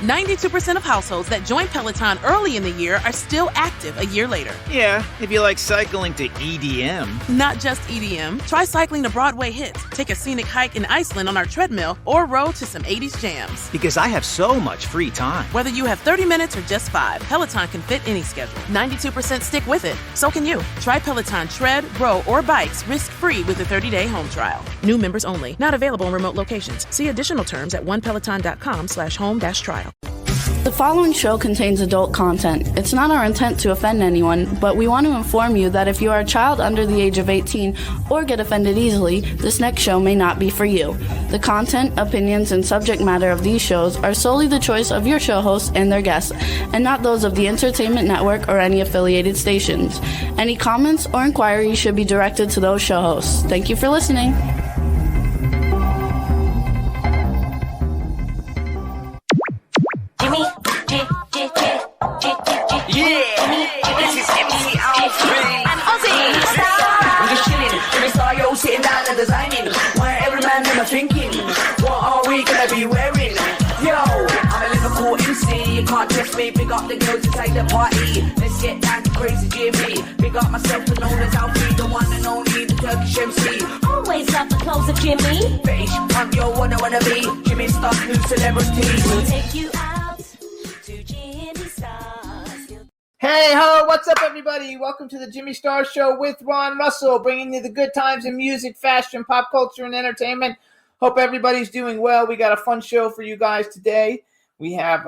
92% of households that join Peloton early in the year are still active a year later. Yeah, if you like cycling to EDM. Not just EDM. Try cycling to Broadway hits, take a scenic hike in Iceland on our treadmill, or row to some 80s jams. Because I have so much free time. Whether you have 30 minutes or just 5, Peloton can fit any schedule. 92% stick with it. So can you. Try Peloton tread, row, or bikes risk-free with a 30-day home trial. New members only. Not available in remote locations. See additional terms at onepeloton.com/home-trial. The following show contains adult content. It's not our intent to offend anyone, but we want to inform you that if you are a child under the age of 18 or get offended easily, this next show may not be for you. The content, opinions, and subject matter of these shows are solely the choice of your show hosts and their guests, and not those of the Entertainment Network or any affiliated stations. Any comments or inquiries should be directed to those show hosts. Thank you for listening. Jimmy, this is MC Alfred and Ozzy. I'm just chilling, Jimmy Star, yo, sitting down and designing. Why every man never thinking, what are we gonna be wearing? Yo, I'm a Liverpool MC, you can't test me. Big up the girls inside the party. Let's get down to crazy Jimmy. Big up myself, the known as Alfie, the one and only, the Turkish MC. Always love the clothes of Jimmy. British punk, yo, wanna be Jimmy Star's new celebrity. We'll take you out to Jimmy Stars. Hey ho, what's up everybody? Welcome to the Jimmy Star Show with Ron Russell, bringing you the good times in music, fashion, pop culture, and entertainment. Hope everybody's doing well. We got a fun show for you guys today. We have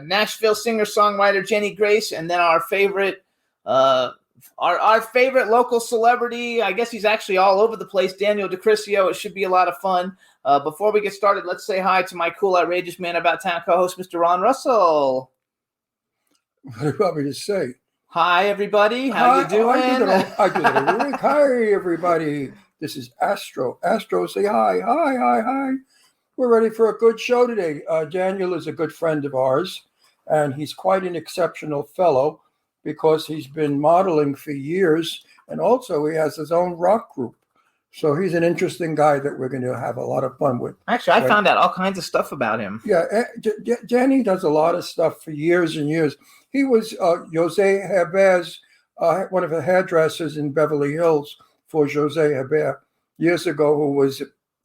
Nashville singer-songwriter Jenny Grace, and then our favorite our favorite local celebrity. I guess he's actually all over the place, Daniel DiCriscio. It should be a lot of fun. Before we get started, let's say hi to my cool, outrageous man about town co-host, Mr. Ron Russell. What do you want me to say? Hi, everybody. How you doing? I do that every week. Hi, everybody. This is Astro. Astro, say hi. Hi. We're ready for a good show today. Daniel is a good friend of ours, and he's quite an exceptional fellow because he's been modeling for years, and also he has his own rock group. So he's an interesting guy that we're going to have a lot of fun with. Actually, I found out all kinds of stuff about him. Yeah, Danny does a lot of stuff for years and years. He was Jose Herbert's, one of the hairdressers in Beverly Hills for Jose Herbert years ago, who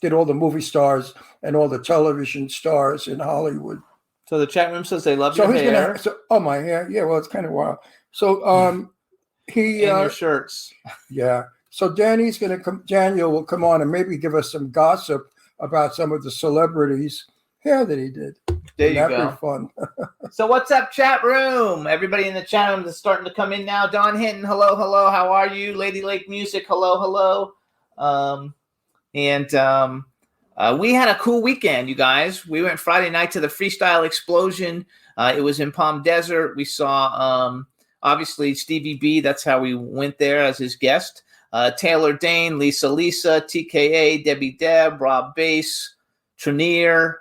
did all the movie stars and all the television stars in Hollywood. So the chat room says they love your hair. My hair. Yeah, well, it's kind of wild. So he and your shirts. Yeah. So Daniel will come on and maybe give us some gossip about some of the celebrities' hair that he did. There you go. That'd be fun. So what's up, chat room? Everybody in the chat room is starting to come in now. Don Hinton, hello. How are you? Lady Lake Music, hello. We had a cool weekend, you guys. We went Friday night to the Freestyle Explosion. It was in Palm Desert. We saw, obviously, Stevie B. That's how we went there as his guest. Taylor Dane, Lisa, TKA, Debbie Deb, Rob Bass, Trenier,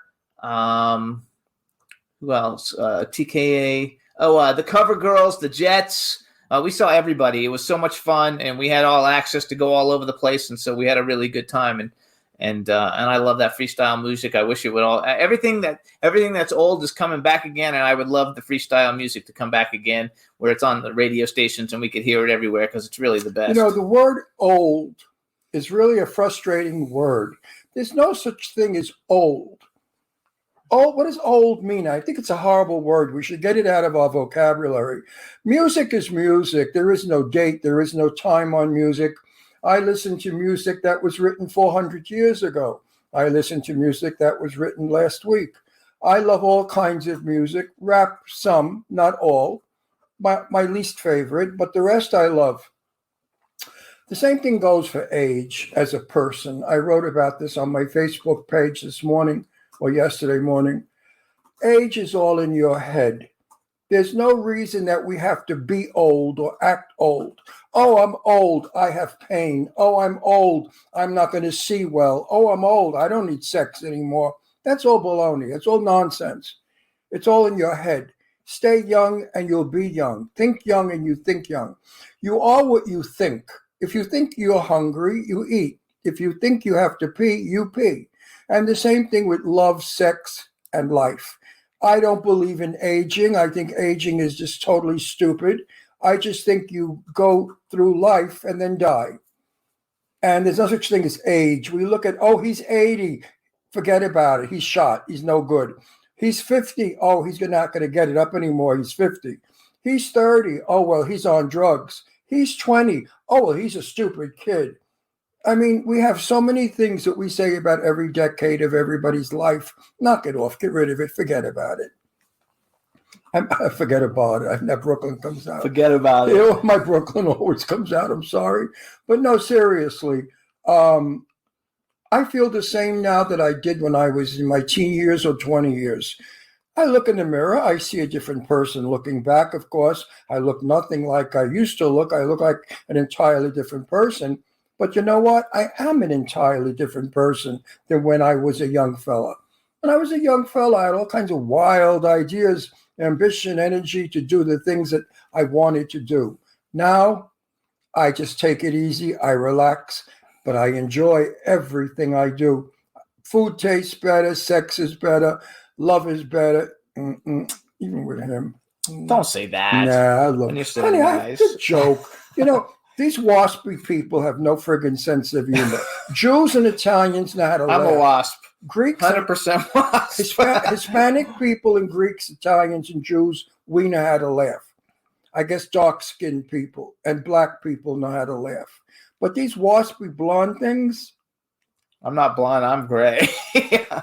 who else? TKA. The Cover Girls, the Jets. We saw everybody. It was so much fun, and we had all access to go all over the place, and so we had a really good time. And I love that freestyle music. I wish it would all everything that's old is coming back again, and I would love the freestyle music to come back again, where it's on the radio stations and we could hear it everywhere because it's really the best. You know, the word "old" is really a frustrating word. There's no such thing as old. Oh, what does old mean? I think it's a horrible word. We should get it out of our vocabulary. Music is music. There is no date. There is no time on music. I listen to music that was written 400 years ago. I listen to music that was written last week. I love all kinds of music, rap some, not all. My least favorite, but the rest I love. The same thing goes for age as a person. I wrote about this on my Facebook page this morning or yesterday morning. Age is all in your head. There's no reason that we have to be old or act old. Oh, I'm old. I have pain. Oh, I'm old. I'm not going to see well. Oh, I'm old. I don't need sex anymore. That's all baloney. It's all nonsense. It's all in your head. Stay young and you'll be young. Think young and you think young. You are what you think. If you think you're hungry, you eat. If you think you have to pee, you pee. And the same thing with love, sex, and life. I don't believe in aging. I think aging is just totally stupid. I just think you go through life and then die. And there's no such thing as age. We look at, oh, he's 80. Forget about it. He's shot. He's no good. He's 50. Oh, he's not going to get it up anymore. He's 50. He's 30. Oh, well, he's on drugs. He's 20. Oh, well, he's a stupid kid. I mean, we have so many things that we say about every decade of everybody's life. Knock it off. Get rid of it. Forget about it. I forget about it. That Brooklyn comes out. Forget about it. You know, my Brooklyn always comes out. I'm sorry. But no, seriously. I feel the same now that I did when I was in my teen years or 20 years. I look in the mirror. I see a different person. Looking back, of course, I look nothing like I used to look. I look like an entirely different person. But you know what? I am an entirely different person than when I was a young fella. When I was a young fella, I had all kinds of wild ideas, ambition, energy to do the things that I wanted to do. Now, I just take it easy. I relax, but I enjoy everything I do. Food tastes better. Sex is better. Love is better. Even with him. Don't say that. Nah, I love When you're it. so Honey, nice. it's a joke. You know, these waspy people have no friggin' sense of humor. Jews and Italians know how to laugh. I'm a wasp. Greeks, 100% wasp. Hispanic people and Greeks, Italians, and Jews, we know how to laugh. I guess dark-skinned people and black people know how to laugh. But these waspy blonde things, I'm not blonde. I'm gray.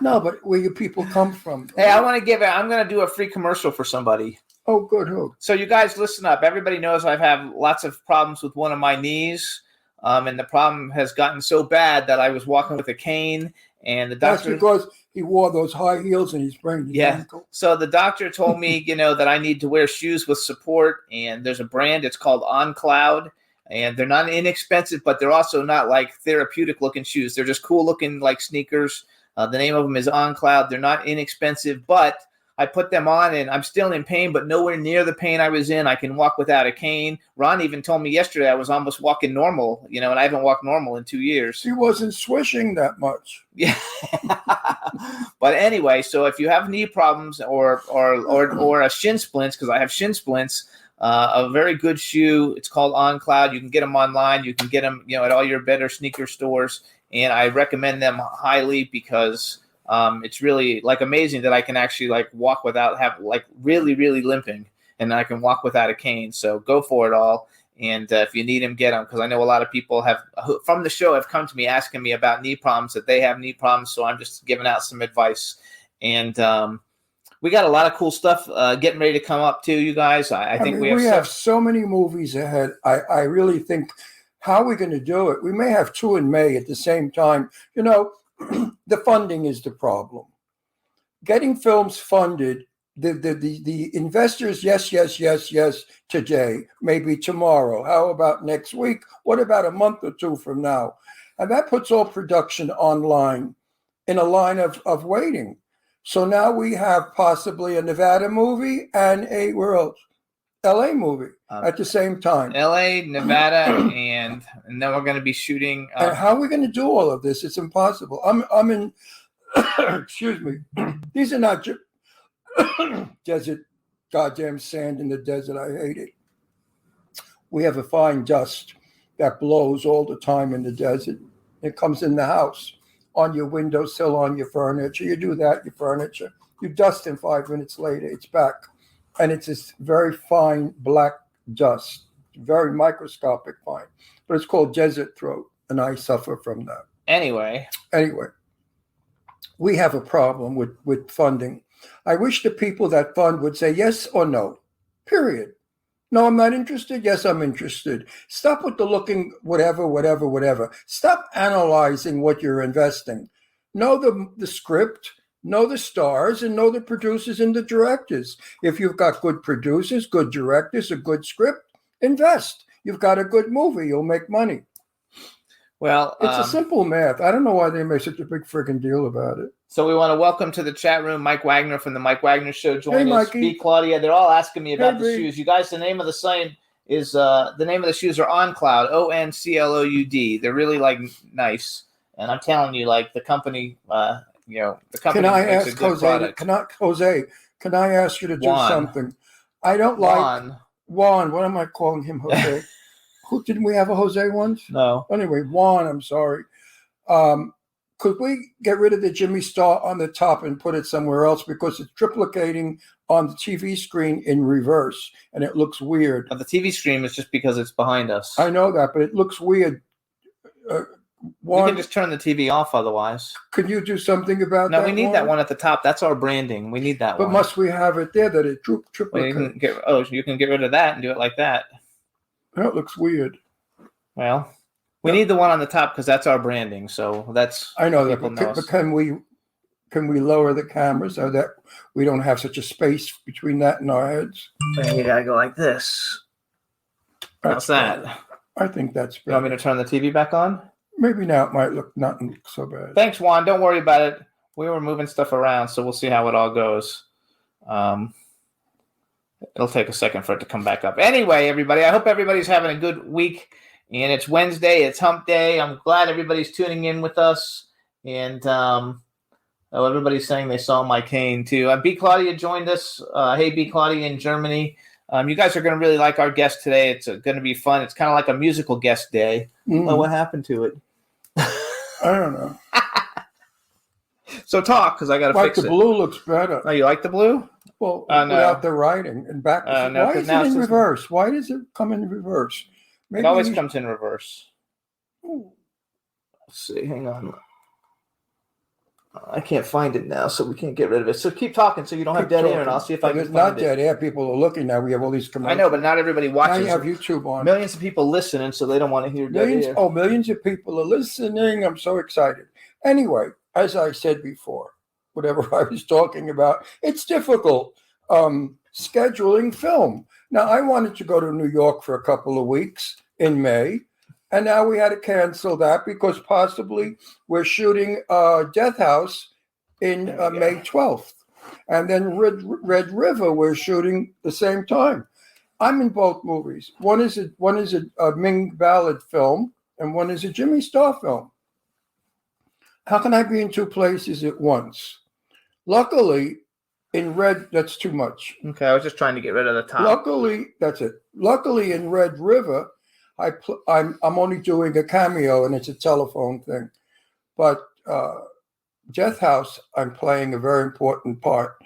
no, but where you people come from? Hey, I'm going to do a free commercial for somebody. Oh, good. Who? So you guys listen up. Everybody knows I've had lots of problems with one of my knees. And the problem has gotten so bad that I was walking with a cane, and the doctor. That's because he wore those high heels and he's sprained his ankle. So the doctor told me, that I need to wear shoes with support, and there's a brand. It's called On Cloud, and they're not inexpensive, but they're also not like therapeutic looking shoes. They're just cool looking like sneakers. The name of them is On Cloud. They're not inexpensive, but I put them on and I'm still in pain, but nowhere near the pain I was in. I can walk without a cane. Ron even told me yesterday I was almost walking normal, and I haven't walked normal in 2 years. He wasn't swishing that much. Yeah. But anyway, so if you have knee problems or a shin splints, because I have shin splints, a very good shoe. It's called On Cloud. You can get them online. You can get them, at all your better sneaker stores. And I recommend them highly because it's really amazing that I can actually walk without really, really limping, and I can walk without a cane. So go for it all. And if you need them, get them, because I know a lot of people from the show have come to me asking me about knee problems, that they have knee problems. So I'm just giving out some advice. And we got a lot of cool stuff getting ready to come up too, you guys. I think we have so many movies ahead. I really think, how are we going to do it? We may have two in May at the same time. The funding is the problem. Getting films funded, the investors, yes, today, maybe tomorrow. How about next week? What about a month or two from now? And that puts all production online in a line of waiting. So now we have possibly a Nevada movie and a LA movie at the same time. LA, Nevada, and then we're going to be shooting. And how are we going to do all of this? It's impossible. I'm in, excuse me. These are not desert, goddamn sand in the desert. I hate it. We have a fine dust that blows all the time in the desert. It comes in the house, on your windowsill, on your furniture. You do that, your furniture. You dust, and 5 minutes later, it's back. And it's this very fine black dust, very microscopic fine. But it's called desert throat, and I suffer from that. Anyway, we have a problem with funding. I wish the people that fund would say yes or no, period. No, I'm not interested. Yes, I'm interested. Stop with the looking whatever. Stop analyzing what you're investing. Know the script, know the stars, and know the producers and the directors. If you've got good producers, good directors, a good script, invest. You've got a good movie, you'll make money. Well, it's a simple math. I don't know why they make such a big friggin' deal about it. So we want to welcome to the chat room Mike Wagner from the Mike Wagner Show. Joining us. Mikey. B. Claudia. They're all asking me about the B. shoes. You guys, the name of the site is the name of the shoes are On Cloud, ONCLOUD. They're really nice, and I'm telling you, the company, the company Can I makes ask a good Jose? product. Jose, can I ask you to do Juan. something? I don't like Juan. What am I calling him, Jose? Who didn't we have a Jose once? No. Anyway, Juan, I'm sorry. Could we get rid of the Jimmy Star on the top and put it somewhere else because it's triplicating on the TV screen in reverse and it looks weird. But the TV screen is just because it's behind us. I know that, but it looks weird. We can just turn the TV off otherwise. Could you do something about that? No, we need that one at the top. That's our branding. We need that one. But must we have it there that it triplicates? Well, you can get rid of that and do it like that. That looks weird. Well, we need the one on the top because that's our branding. So that's I know that. But can we lower the camera so that we don't have such a space between that and our heads? And you gotta go like this. How's that? I think that's better. You want me to turn the TV back on? Maybe now it might look not so bad. Thanks, Juan. Don't worry about it. We were moving stuff around, so we'll see how it all goes. It'll take a second for it to come back up. Anyway, everybody, I hope everybody's having a good week. And it's Wednesday. It's hump day. I'm glad everybody's tuning in with us. And everybody's saying they saw my cane, too. B. Claudia joined us. Hey, B. Claudia in Germany. You guys are going to really like our guest today. It's going to be fun. It's kind of like a musical guest day. Mm. Oh, what happened to it? I don't know. So talk, because I got to fix it. The blue looks better. Oh, you like the blue? Well, no. without the writing and back. No, why is it in reverse? Why does it come in reverse? Maybe it always comes in reverse. Let's see. Hang on. I can't find it now, so we can't get rid of it. So keep talking so you don't have dead air, and I'll see if I can find it. It's not dead air. People are looking now. We have all these commercials. I know, but not everybody watches. Now you have YouTube on. Millions of people listening, so they don't want to hear dead air. Oh, millions of people are listening. I'm so excited. Anyway, as I said before, whatever I was talking about, it's difficult scheduling film. Now, I wanted to go to New York for a couple of weeks in May, and now we had to cancel that because possibly we're shooting Death House in May 12th. And then Red River we're shooting the same time. I'm in both movies. One is a Ming Ballad film, and one is a Jimmy Star film. How can I be in two places at once? Luckily, in Red, that's too much. Okay, I was just trying to get rid of the top. Luckily, that's it. Luckily, in Red River, I'm only doing a cameo, and it's a telephone thing. But Death House, I'm playing a very important part,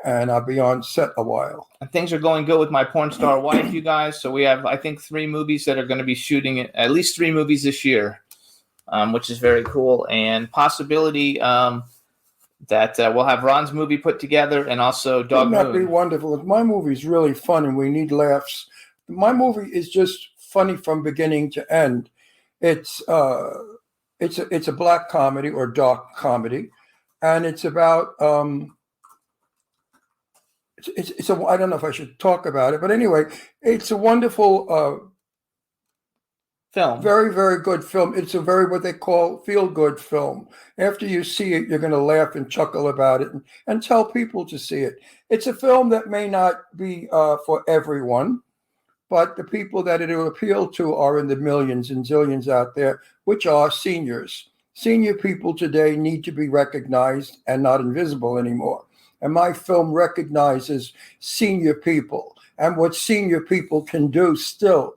and I'll be on set a while. And things are going good with my porn star wife, you guys. So we have, I think, 3 movies that are going to be shooting, at least 3 movies this year, which is very cool. And possibility that we'll have Ron's movie put together and also Dog Moon. Wouldn't that be wonderful? My movie is really fun and we need laughs. My movie is just funny from beginning to end. It's a black comedy or dark comedy, and it's about I don't know if I should talk about it, but anyway, it's a wonderful film. Very, very good film. It's a very, what they call, feel-good film. After you see it, you're going to laugh and chuckle about it and tell people to see it. It's a film that may not be for everyone, but the people that it will appeal to are in the millions and zillions out there, which are seniors. Senior people today need to be recognized and not invisible anymore. And my film recognizes senior people and what senior people can do still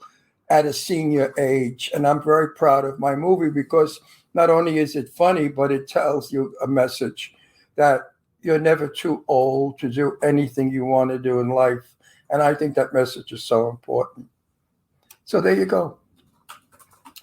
at a senior age. And I'm very proud of my movie because not only is it funny, but it tells you a message that you're never too old to do anything you want to do in life. And I think that message is so important. So there you go.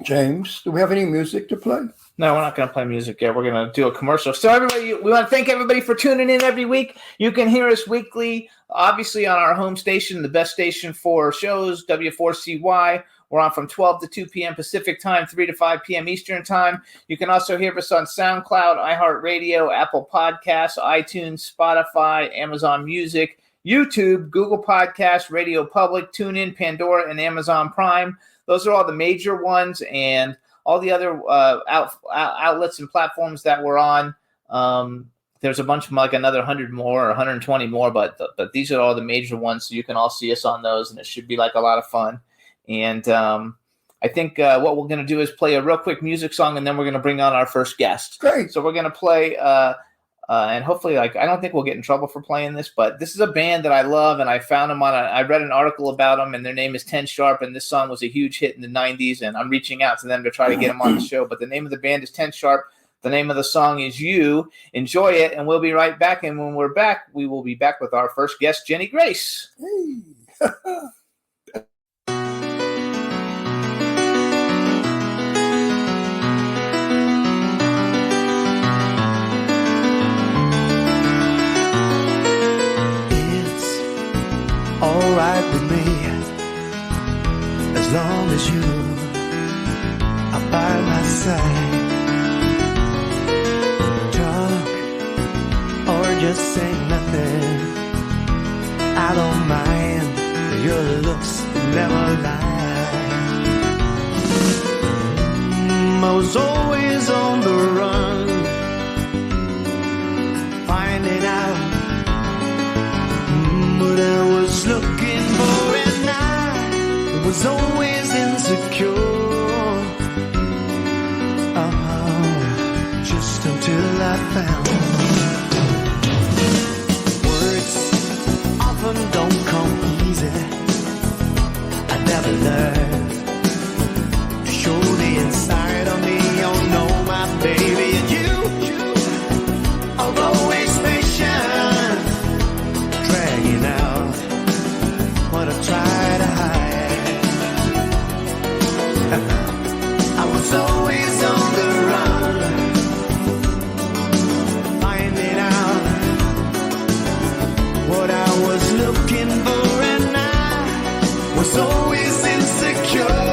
James, do we have any music to play? No, we're not going to play music yet. We're going to do a commercial. So everybody, we want to thank everybody for tuning in every week. You can hear us weekly, obviously on our home station, the best station for shows, W4CY. We're on from 12 to 2 p.m. Pacific time, 3 to 5 p.m. Eastern time. You can also hear us on SoundCloud, iHeartRadio, Apple Podcasts, iTunes, Spotify, Amazon Music, YouTube, Google Podcasts, Radio Public, TuneIn, Pandora, and Amazon Prime. Those are all the major ones, and all the other outlets and platforms that we're on. There's a bunch of them, like another 100 more or 120 more, but these are all the major ones, so you can all see us on those, and it should be like a lot of fun. And I think what we're going to do is play a real quick music song, and then we're going to bring on our first guest. Great. So we're going to play And hopefully, like, I don't think we'll get in trouble for playing this, but this is a band that I love, and I found them I read an article about them, and their name is 10 Sharp, and this song was a huge hit in the 90s, and I'm reaching out to them to try to get them on the show. But the name of the band is 10 Sharp. The name of the song is You. Enjoy it, and we'll be right back. And when we're back, we will be back with our first guest, Jenny Grace. Hey. All right with me, as long as you are by my side. Talk or just say nothing, I don't mind, your looks never lie. I was always on the run, finding out what I was looking for, and I was always insecure. Just until I found words often don't come easy. I never learned to show the inside of me. Oh no, my baby, and you are always patient, dragging out what I try to hide. I was always on the run, finding out what I was looking for, and I was always insecure.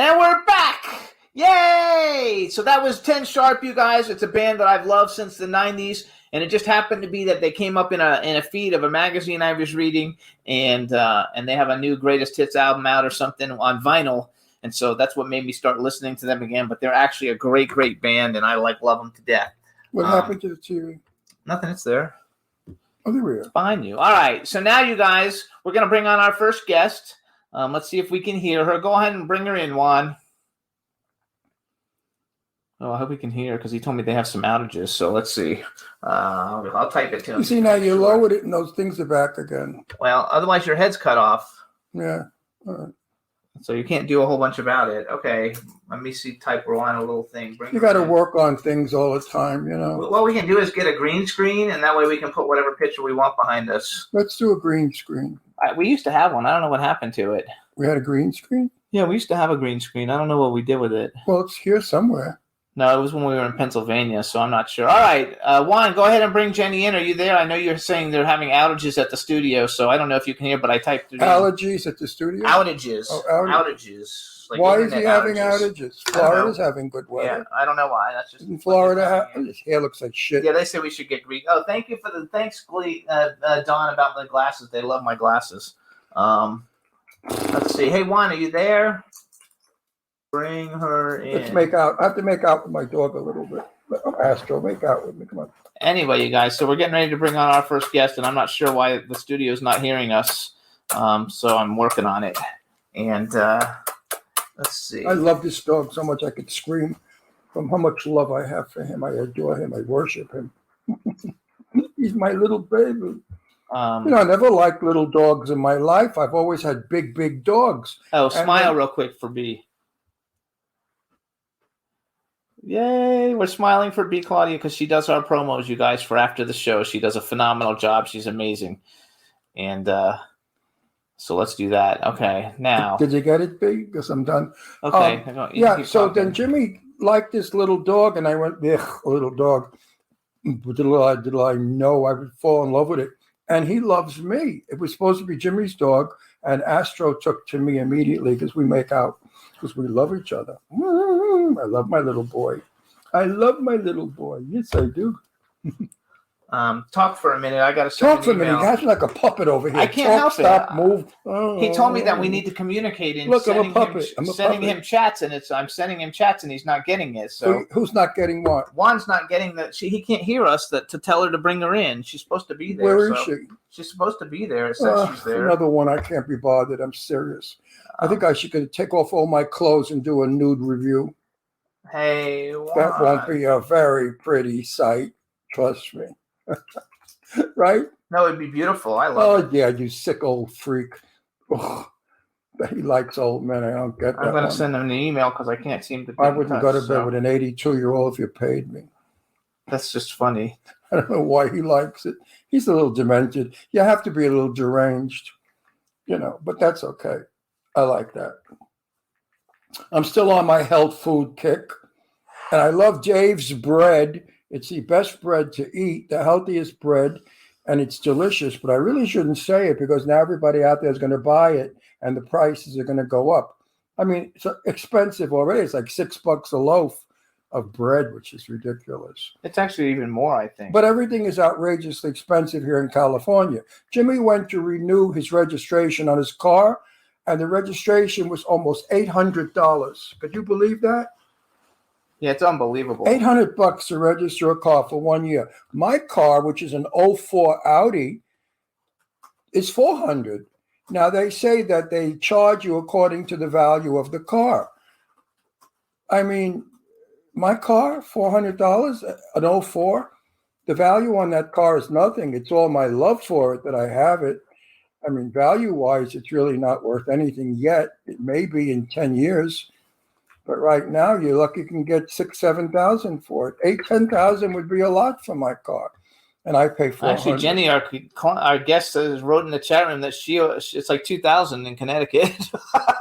And we're back! Yay! Hey, so that was 10 Sharp, you guys. It's a band that I've loved since the 90s, and it just happened to be that they came up in a feed of a magazine I was reading, and they have a new Greatest Hits album out or something on vinyl, and so that's what made me start listening to them again. But they're actually a great, great band, and I love them to death. What happened to the TV? Nothing, it's there. Oh, there we are. It's behind you. All right, so now, you guys, we're going to bring on our first guest. Let's see if we can hear her. Go ahead and bring her in, Juan. Oh, I hope we can hear because he told me they have some outages. So let's see. I'll type it to him. You see, now you lowered it and those things are back again. Well, otherwise your head's cut off. Yeah. All right. So you can't do a whole bunch about it. Okay. Let me see. Type her on a little thing. You got to work on things all the time, you know. What we can do is get a green screen, and that way we can put whatever picture we want behind us. Let's do a green screen. We used to have one. I don't know what happened to it. We had a green screen? Yeah, we used to have a green screen. I don't know what we did with it. Well, it's here somewhere. No, it was when we were in Pennsylvania, so I'm not sure. All right, Juan, go ahead and bring Jenny in. Are you there? I know you're saying they're having outages at the studio, so I don't know if you can hear, but I typed it Allergies at the studio? Outages. Oh, outages. Like why is he having outages? Florida's having good weather. Yeah, I don't know why. That's just in Florida. His hair looks like shit. Yeah, they say we should get green. Oh, thank you for the thanks, Don, about the glasses. They love my glasses. Let's see. Hey, Juan, are you there? Bring her in. Let's make out. I have to make out with my dog a little bit. Astro, make out with me. Come on. Anyway, you guys, so we're getting ready to bring on our first guest, and I'm not sure why the studio is not hearing us. So I'm working on it. And let's see. I love this dog so much I could scream from how much love I have for him. I adore him. I worship him. He's my little baby. I never liked little dogs in my life. I've always had big, big dogs. Oh, smile real quick for B. Yay, we're smiling for B. Claudia because she does our promos, you guys, for after the show. She does a phenomenal job. She's amazing. And so let's do that. Okay, now. Did you get it, B? Because I'm done. Okay. Yeah, so then Jimmy liked this little dog, and I went, little dog. Did I know I would fall in love with it? And he loves me. It was supposed to be Jimmy's dog, and Astro took to me immediately because we make out, because we love each other. I love my little boy. I love my little boy. Yes, I do. Talk for a minute. I got to talk for a minute. He has like a puppet over here. I can't help stop, it. Move. He told me that we need to communicate. And look, I'm a puppet. Sending him chats, and I'm sending him chats, and he's not getting it. So who's not getting what? Juan's not getting that. He can't hear us. To tell her to bring her in. She's supposed to be there. Where is she? She's supposed to be there. It says she's there. Another one. I can't be bothered. I'm serious. I think I should take off all my clothes and do a nude review. Hey, Juan. That won't be a very pretty sight. Trust me. Right? No, it'd be beautiful. I love it. Oh, yeah, you sick old freak. Oh, he likes old men. I don't get that. I'm going to send him an email because I can't seem to. I wouldn't go to bed with an 82-year-old if you paid me. That's just funny. I don't know why he likes it. He's a little demented. You have to be a little deranged, but that's okay. I like that. I'm still on my health food kick, and I love Dave's bread. It's the best bread to eat, the healthiest bread, and it's delicious. But I really shouldn't say it because now everybody out there is going to buy it, and the prices are going to go up. I mean, it's expensive already. It's like $6 a loaf of bread, which is ridiculous. It's actually even more, I think. But everything is outrageously expensive here in California. Jimmy went to renew his registration on his car, and the registration was almost $800. Could you believe that? Yeah, it's unbelievable. $800 to register a car for 1 year. My car, which is an 04 Audi, is $400. Now, they say that they charge you according to the value of the car. I mean, my car, $400, an 04. The value on that car is nothing. It's all my love for it that I have it. I mean, value-wise, it's really not worth anything yet. It may be in 10 years. But right now, you're lucky you can get $6,000-$7,000 for it. $8,000-$10,000 would be a lot for my car, and I pay $400. Actually, Jenny, our guest, wrote in the chat room that it's like $2,000 in Connecticut.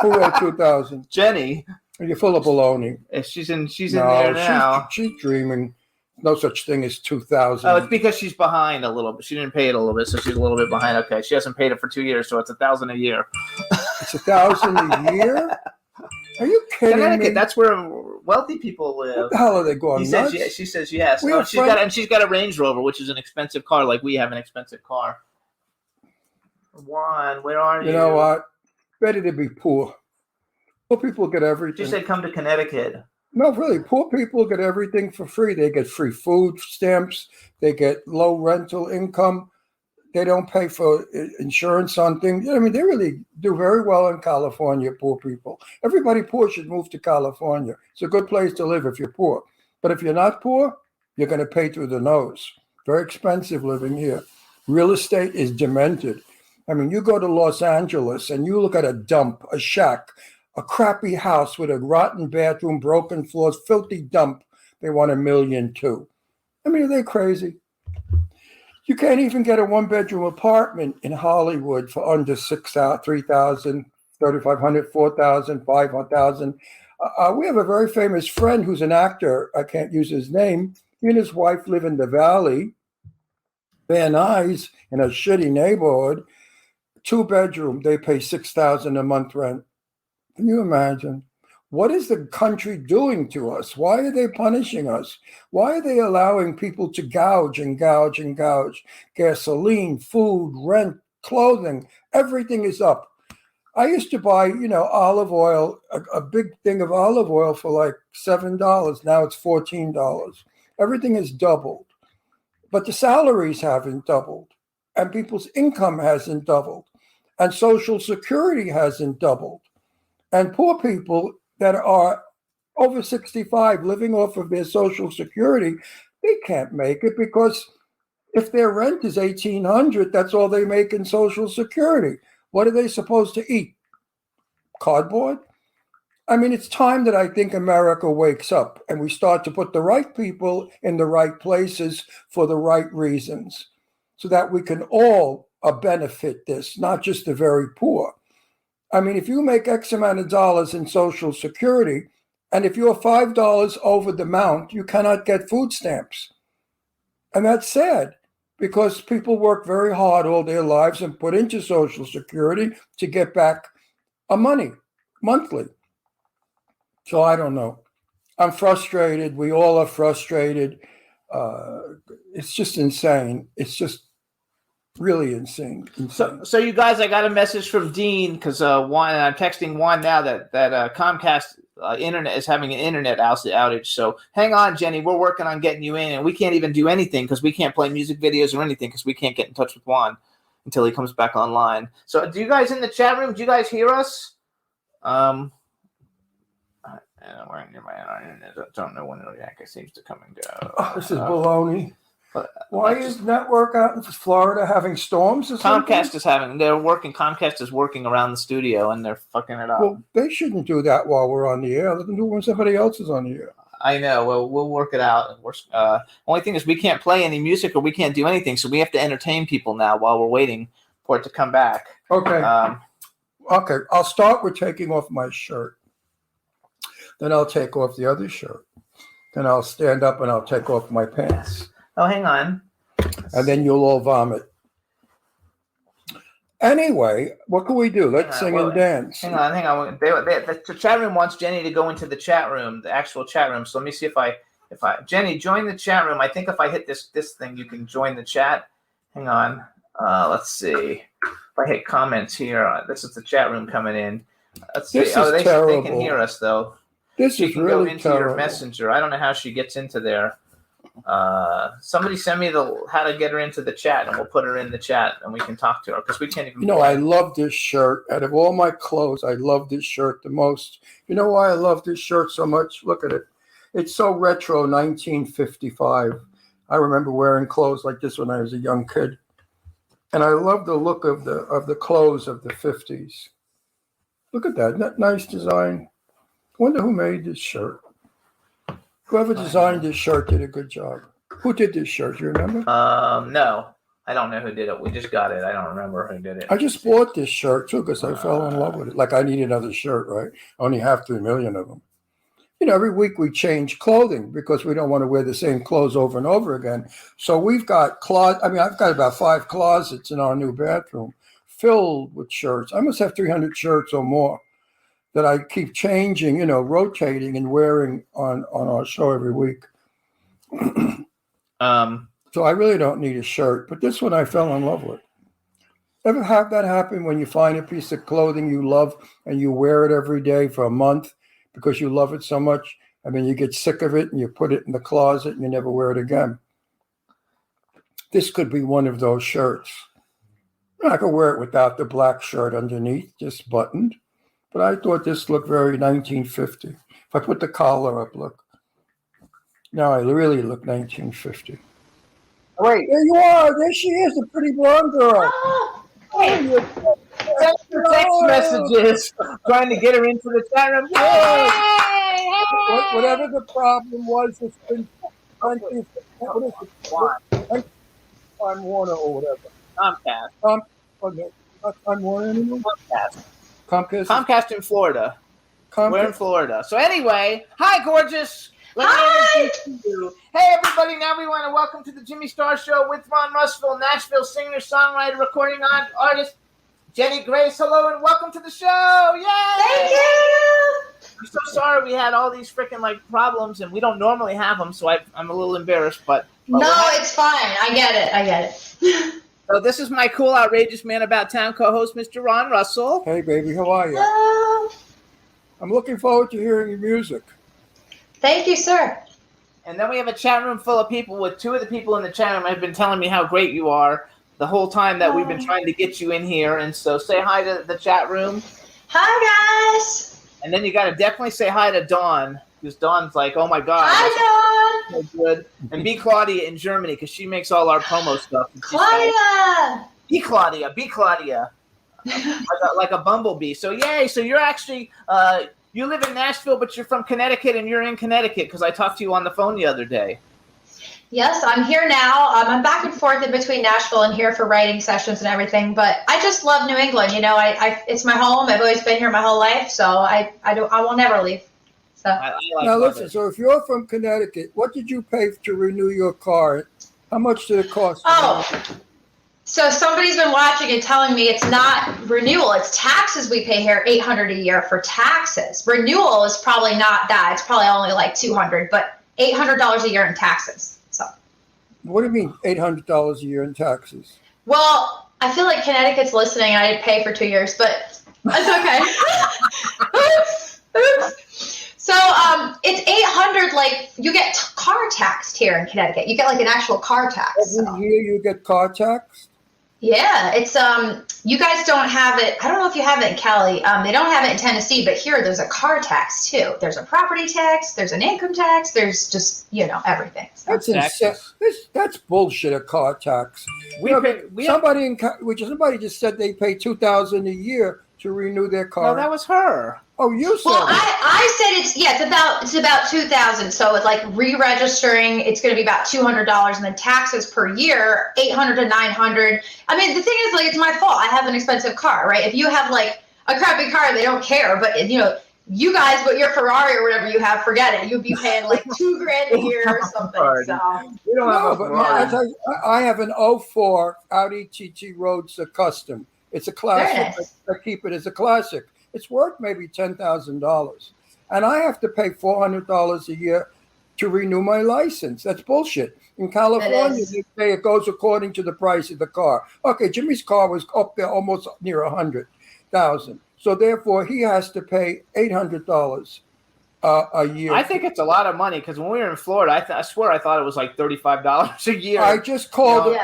Who wrote $2,000? Jenny. You're full of baloney. She's in there now. She's dreaming. No such thing as $2,000. Oh, it's because she's behind a little bit. She didn't pay it a little bit, so she's a little bit behind. Okay, she hasn't paid it for 2 years, so it's $1,000 a year. It's $1,000 a year. Are you kidding Connecticut, me? that's where wealthy people live. What the hell are they going He nuts? says, yeah, she says yes. We Oh, have she's got a Range Rover, which is an expensive car, like we have an expensive car. Juan, where are you? You know what? Better to be poor. Poor people get everything. She said come to Connecticut. No, really, poor people get everything for free. They get free food stamps. They get low rental income. They don't pay for insurance on things. I mean, they really do very well in California, poor people. Everybody poor should move to California. It's a good place to live if you're poor. But if you're not poor, you're going to pay through the nose. Very expensive living here. Real estate is demented. I mean, you go to Los Angeles and you look at a dump, a shack, a crappy house with a rotten bathroom, broken floors, filthy dump. They want $1 million too. I mean, are they crazy? You can't even get a one-bedroom apartment in Hollywood for under $6,000, $3,000, $3,500, $4,000, $500,000. We have a very famous friend who's an actor. I can't use his name. He and his wife live in the Valley, Van Nuys, in a shitty neighborhood. 2-bedroom. They pay $6,000 a month rent. Can you imagine? What is the country doing to us? Why are they punishing us? Why are they allowing people to gouge and gouge and gouge? Gasoline, food, rent, clothing, everything is up. I used to buy, olive oil, a big thing of olive oil for like $7. Now it's $14. Everything has doubled. But the salaries haven't doubled. And people's income hasn't doubled. And Social Security hasn't doubled. And poor people that are over 65 living off of their Social Security, they can't make it because if their rent is $1,800, that's all they make in Social Security. What are they supposed to eat? Cardboard? I mean, it's time that I think America wakes up and we start to put the right people in the right places for the right reasons so that we can all benefit this, not just the very poor. I mean, if you make X amount of dollars in Social Security, and if you're $5 over the amount, you cannot get food stamps. And that's sad because people work very hard all their lives and put into Social Security to get back money monthly. So I don't know. I'm frustrated. We all are frustrated. It's just insane. It's just really insane. So you guys, I got a message from Dean because I'm texting Juan now that Comcast internet is having an internet outage. So hang on, Jenny, we're working on getting you in, and we can't even do anything because we can't play music videos or anything because we can't get in touch with Juan until he comes back online. So do you guys in the chat room? Do you guys hear us? We're in my internet. I don't know when it seems to come and go. This is baloney. Why is network out in Florida having storms or something? Comcast is working around the studio and they're fucking it up. Well, they shouldn't do that while we're on the air. Let them do it when somebody else is on the air. I know. Well, we'll work it out. Only thing is we can't play any music or we can't do anything, so we have to entertain people now while we're waiting for it to come back. Okay. Okay. I'll start with taking off my shirt. Then I'll take off the other shirt. Then I'll stand up and I'll take off my pants. Oh, hang on. And then you'll all vomit. Anyway, what can we do? Let's sing and dance. Hang on. The chat room wants Jenny to go into the chat room, the actual chat room. So let me see if I Jenny, join the chat room. I think if I hit this thing, you can join the chat. Hang on. Let's see. If I hit comments here, this is the chat room coming in. Let's see. They can hear us though. This is really go into terrible. your messenger. I don't know how she gets into there. Somebody send me how to get her into the chat, and we'll put her in the chat, and we can talk to her because we can't even. I love this shirt. Out of all my clothes, I love this shirt the most. You know why I love this shirt so much? Look at it. It's so retro, 1955. I remember wearing clothes like this when I was a young kid, and I love the look of the clothes of the 50s. Look at that. Isn't that nice design? I wonder who made this shirt. Whoever designed this shirt did a good job. Who did this shirt? You remember? No. I don't know who did it. We just got it. I don't remember who did it. I just bought this shirt too because I fell in love with it. Like I need another shirt, right? I only have 3 million of them. Every week we change clothing because we don't want to wear the same clothes over and over again. So we've got I've got about 5 closets in our new bathroom filled with shirts. I must have 300 shirts or more that I keep changing, rotating and wearing on our show every week. So I really don't need a shirt, but this one I fell in love with. Ever have that happen when you find a piece of clothing you love and you wear it every day for a month because you love it so much, and then you get sick of it and you put it in the closet and you never wear it again? This could be one of those shirts. I could wear it without the black shirt underneath, just buttoned. But I thought this looked very 1950. If I put the collar up, look. Now I really look 1950. Wait. There you are. There she is, the pretty blonde girl. Text messages trying to get her into the chat room. Whatever the problem was, it's been what is it? Time Warner or whatever. Comcast. Not Time Warner anymore? Comcast in Florida. Comcast. We're in Florida. So anyway, hi, gorgeous. Let me introduce you. Hey, everybody. Now we want to welcome to the Jimmy Star Show with Ron Russell, Nashville singer, songwriter, recording artist, Jenny Grace. Hello and welcome to the show. Yay! Thank you. I'm so sorry we had all these freaking problems, and we don't normally have them, so I'm a little embarrassed. But no, it's fine. I get it. So this is my cool, outrageous man about town co-host, Mr. Ron Russell. Hey, baby. How are you? Hello. I'm looking forward to hearing your music. Thank you, sir. And then we have a chat room full of people with two of the people in the chat room have been telling me how great you are the whole time that we've been trying to get you in here. And so say hi to the chat room. Hi, guys. And then you got to definitely say hi to Dawn, because Dawn's like, oh, my God. Hi, Dawn. So good. And be Claudia in Germany, because she makes all our promo stuff. Claudia. Be Claudia. Be Claudia. like a bumblebee. So, yay. So you're actually you live in Nashville, but you're from Connecticut, and you're in Connecticut because I talked to you on the phone the other day. Yes, I'm here now. I'm back and forth in between Nashville and here for writing sessions and everything, but I just love New England. It's my home. I've always been here my whole life, so I will never leave. So now listen. So if you're from Connecticut, what did you pay to renew your car? How much did it cost? So somebody's been watching and telling me it's not renewal, it's taxes we pay here, $800 a year for taxes. Renewal is probably not that. It's probably only like $200, but $800 a year in taxes. So. What do you mean $800 a year in taxes? Well, I feel like Connecticut's listening and I didn't pay for 2 years, but that's okay. So it's $800. Like you get car taxed here in Connecticut. You get like an actual car tax. Every year you get car taxed? Yeah, it's you guys don't have it. I don't know if you have it in Cali. They don't have it in Tennessee, but here there's a car tax too. There's a property tax. There's an income tax. There's just everything. So. That's insane. That's bullshit. A car tax. Somebody just said they pay $2,000 a year to renew their car. No, that was her. Oh, you said. Well, I said it's about $2,000. So it's like re-registering. It's going to be about $200, and then taxes per year $800 to $900. I mean, the thing is, like, it's my fault. I have an expensive car, right? If you have like a crappy car, they don't care. But you guys, with your Ferrari or whatever you have, forget it. You'd be paying like $2,000 a year or something. So we don't have a Ferrari. I have an 04 Audi TT Roadster Custom. It's a classic. Nice. I keep it as a classic. It's worth maybe $10,000, and I have to pay $400 a year to renew my license. That's bullshit. In California, they say it goes according to the price of the car. Okay, Jimmy's car was up there almost near $100,000, so therefore he has to pay $800 a year. I think it's a lot of money because when we were in Florida, I swear I thought it was like $35 a year. I just called.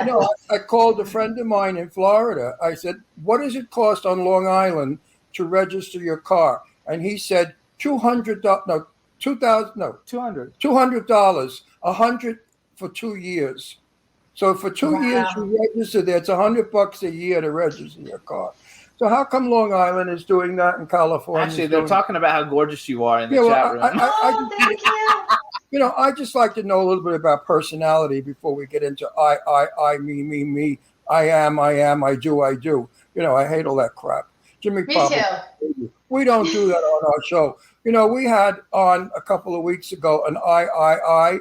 I called a friend of mine in Florida. I said, "What does it cost on Long Island to register your car?" And he said $200. No, $2,000. No, $200. $100 for 2 years. So for 2 years you register there. It's $100 a year to register your car. So how come Long Island is doing that in California? Actually, they're talking about how gorgeous you are in the chat room. thank you. I just like to know a little bit about personality before we get into I, me, I am, I do. I hate all that crap. Jimmy, me too. We don't do that on our show. We had on a couple of weeks ago an I,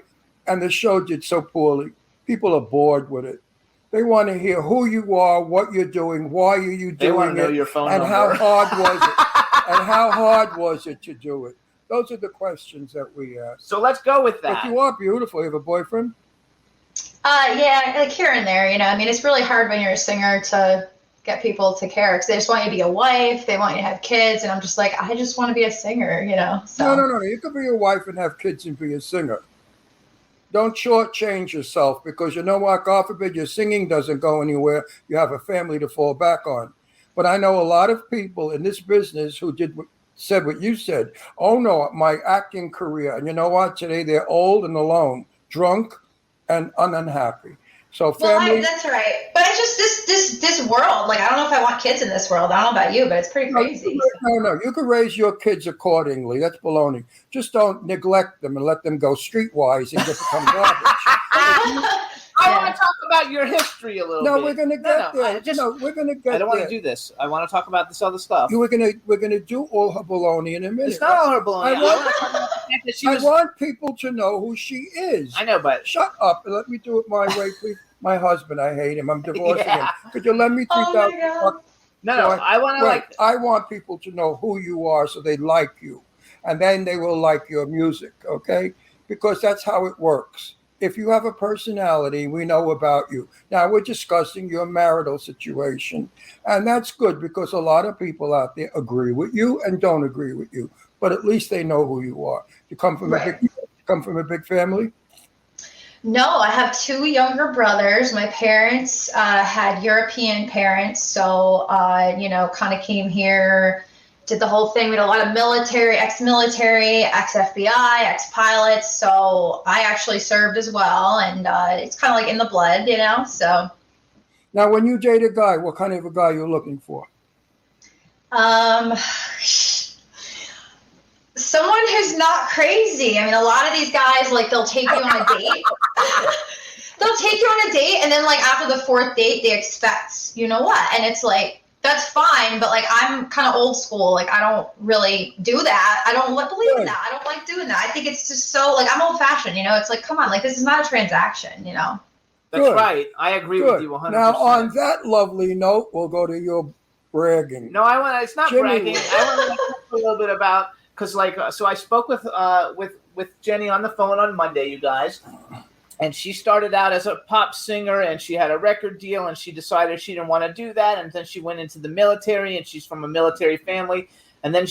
and the show did so poorly. People are bored with it. They want to hear who you are, what you're doing, why are you doing they want to know it, your phone and number. how hard was it. And how hard was it to do it? Those are the questions that we ask. So let's go with But that. you are beautiful. You have a boyfriend? Yeah, like here and there, I mean, it's really hard when you're a singer to get people to care because they just want you to be a wife, they want you to have kids, and I'm just like, I just want to be a singer, so. No. You could be a wife and have kids and be a singer. Don't shortchange yourself because you know what? God forbid your singing doesn't go anywhere. You have a family to fall back on. But I know a lot of people in this business who said what you said. Oh no, my acting career. And you know what? Today they're old and alone, drunk and unhappy. So family. Well, that's right. But it's just this world. Like, I don't know if I want kids in this world. I don't know about you, but it's pretty crazy. No. You can raise your kids accordingly. That's baloney. Just don't neglect them and let them go streetwise and just become garbage. I want to talk about your history a little bit. No, we're going to get there. We're going to get there. I don't want to do this. I want to talk about this other stuff. We're going to do all her baloney in a minute. It's not all her baloney. I want people to know who she is. I know, but shut up and let me do it my way, please. My husband, I hate him. I'm divorcing him. Could you lend me $3,000? No, I want to I want people to know who you are so they like you, and then they will like your music. Okay, because that's how it works. If you have a personality, we know about you. Now we're discussing your marital situation, and that's good because a lot of people out there agree with you and don't agree with you, but at least they know who you are. You come from a big family? No, I have two younger brothers. My parents had European parents, so kind of came here, did the whole thing. We had a lot of military, ex-military, ex-FBI, ex-pilots. So I actually served as well, and it's kind of like in the blood, So. Now, when you date a guy, what kind of a guy you're looking for? Someone who's not crazy. I mean, a lot of these guys, like, they'll take you on a date. They'll take you on a date, and then, like, after the fourth date, they expect, you know what? And it's like, that's fine, but, like, I'm kind of old school. Like, I don't really do that. I don't believe in that. I don't like doing that. I think it's just so, like, I'm old-fashioned, It's like, come on, like, this is not a transaction, That's Good. right. I agree with you 100%. Now, on that lovely note, we'll go to your bragging. No, it's not Jimmy. bragging. I want to talk a little bit about, because, so I spoke with Jenny on the phone on Monday, you guys, and she started out as a pop singer, and she had a record deal, and she decided she didn't want to do that, and then she went into the military, and she's from a military family, and then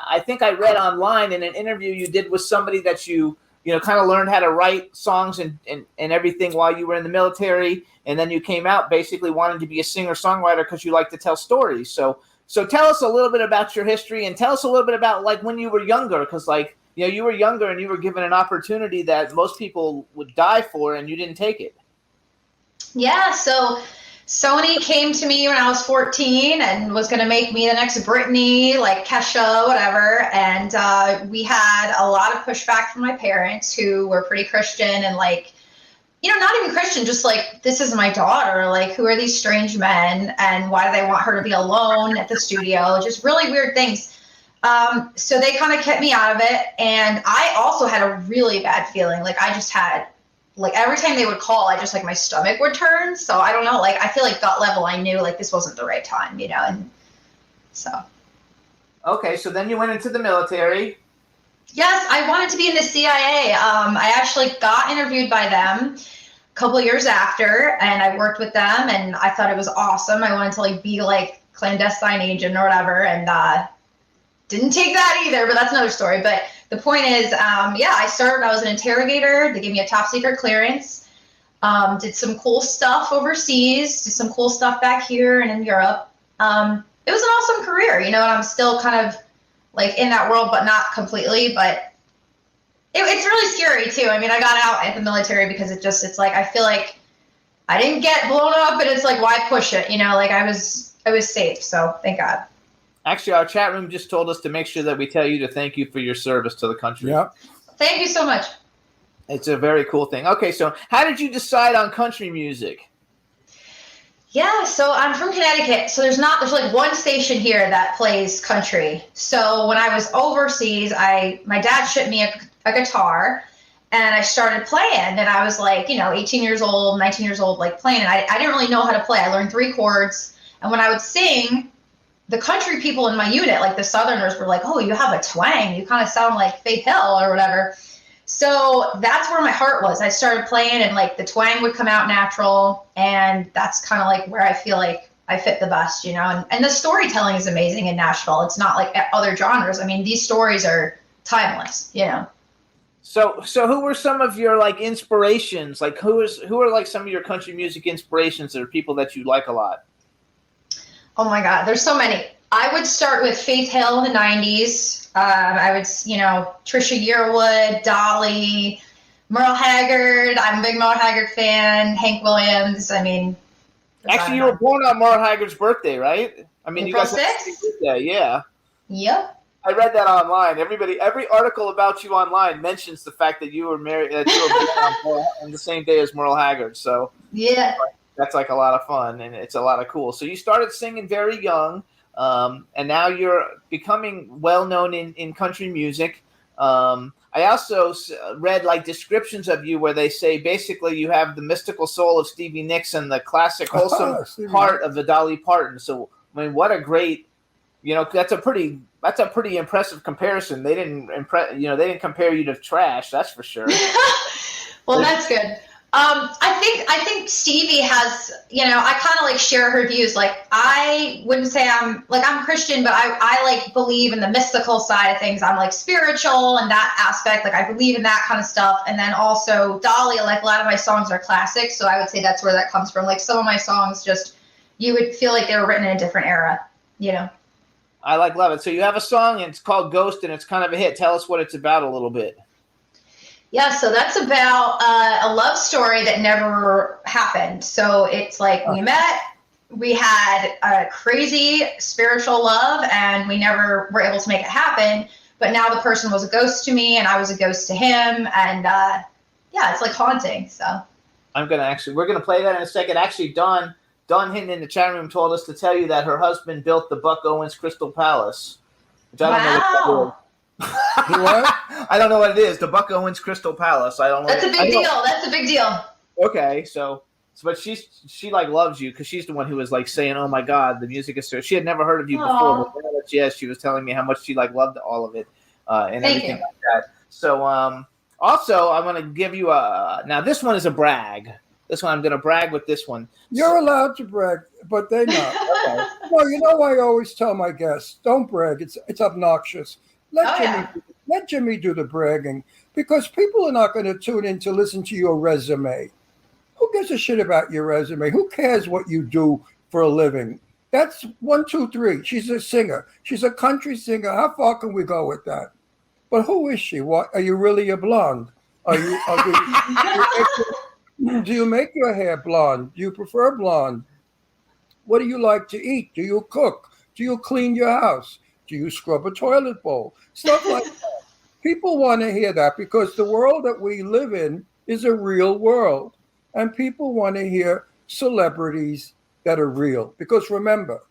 I think I read online in an interview you did with somebody that you kind of learned how to write songs and everything while you were in the military, and then you came out basically wanting to be a singer-songwriter because you like to tell stories. So tell us a little bit about your history, and tell us a little bit about, like, when you were younger, because, like, you were younger and you were given an opportunity that most people would die for, and you didn't take it. Yeah, so Sony came to me when I was 14 and was going to make me the next Britney, like Kesha, whatever. And we had a lot of pushback from my parents, who were pretty Christian and, like, not even Christian, just like, this is my daughter. Like, who are these strange men, and why do they want her to be alone at the studio? Just really weird things. So they kind of kept me out of it. And I also had a really bad feeling. Like, I just had, like, every time they would call, I just, like, my stomach would turn. So I don't know, like, I feel like gut level, I knew, like, this wasn't the right time, and so. Okay, so then you went into the military. Yes, I wanted to be in the CIA. I actually got interviewed by them a couple of years after, and I worked with them, and I thought it was awesome. I wanted to, like, be, like, clandestine agent or whatever, and didn't take that either, but that's another story. But the point is, I served. I was an interrogator. They gave me a top secret clearance. Did some cool stuff overseas, did some cool stuff back here and in Europe. It was an awesome career, and I'm still kind of, like, in that world, but not completely. But it's really scary too. I mean, I got out at the military because it's like, I feel like I didn't get blown up, and it's like, why push it? Like, I was safe. So thank God. Actually, our chat room just told us to make sure that we tell you to thank you for your service to the country. Yeah. Thank you so much. It's a very cool thing. Okay, so how did you decide on country music? Yeah, so I'm from Connecticut, so there's like one station here that plays country. So when I was overseas, my dad shipped me a guitar, and I started playing, and I was like, 18 years old, 19 years old, like, playing, and I didn't really know how to play. I learned 3 chords, and when I would sing, the country people in my unit, like the Southerners, were like, "Oh, you have a twang. You kind of sound like Faith Hill or whatever." So that's where my heart was. I started playing, and like the twang would come out natural, and that's kind of like where I feel like I fit the best, you know. And the storytelling is amazing in Nashville. It's not like other genres. I mean, these stories are timeless, you know. So who were some of your like inspirations? Like who are like some of your country music inspirations or people that you like a lot? Oh my God, there's so many. I would start with Faith Hill in the 90s. I would, you know, Trisha Yearwood, Dolly, Merle Haggard. I'm a big Merle Haggard fan. Hank Williams. I mean, actually, you were born on Merle Haggard's birthday, right? I mean, April you guys 6th? birthday, yeah. Yep. I read that online. Every article about you online mentions the fact that you were married, that you were born on the same day as Merle Haggard. So yeah, that's like a lot of fun, and it's a lot of cool. So you started singing very young, and now you're becoming well known in country music. I also read like descriptions of you where they say basically you have the mystical soul of Stevie Nicks and the classic wholesome heart of the Dolly Parton. So I mean, what a great, you know, that's a pretty impressive comparison. They didn't they didn't compare you to trash, that's for sure. Well, that's good. I think Stevie has, you know, I kind of like share her views. Like, I wouldn't say I'm Christian, but I like believe in the mystical side of things. I'm like spiritual and that aspect. Like, I believe in that kind of stuff. And then also Dolly, like a lot of my songs are classics. So I would say that's where that comes from. Like some of my songs just, you would feel like they were written in a different era, you know? I love it. So you have a song and it's called Ghost and it's kind of a hit. Tell us what it's about a little bit. Yeah, so that's about a love story that never happened. So it's like we met, we had a crazy spiritual love, and we never were able to make it happen. But now the person was a ghost to me, and I was a ghost to him, and yeah, it's like haunting. So we're gonna play that in a second. Actually, Dawn Hinton in the chat room told us to tell you that her husband built the Buck Owens Crystal Palace. Which I don't know what that is. What? I don't know what it is. The Buck Owens Crystal Palace. I don't know. That's a big deal. That's a big deal. Okay, but she like loves you because she's the one who was like saying, "Oh my God, the music is so." She had never heard of you before, but yes, she was telling me how much she like loved all of it and everything like that. So also I'm gonna give you now this one is a brag. This one I'm gonna brag with this one. You're allowed to brag, but they're not. Okay. No, you know I always tell my guests, don't brag. It's obnoxious. Let Jimmy do the bragging, because people are not going to tune in to listen to your resume. Who gives a shit about your resume? Who cares what you do for a living? That's 1, 2, 3. She's a singer. She's a country singer. How far can we go with that? But who is she? What are you really a blonde? Do you make your hair blonde? Do you prefer blonde? What do you like to eat? Do you cook? Do you clean your house? Do you scrub a toilet bowl? Stuff like that. People want to hear that because the world that we live in is a real world. And people want to hear celebrities that are real. Because remember,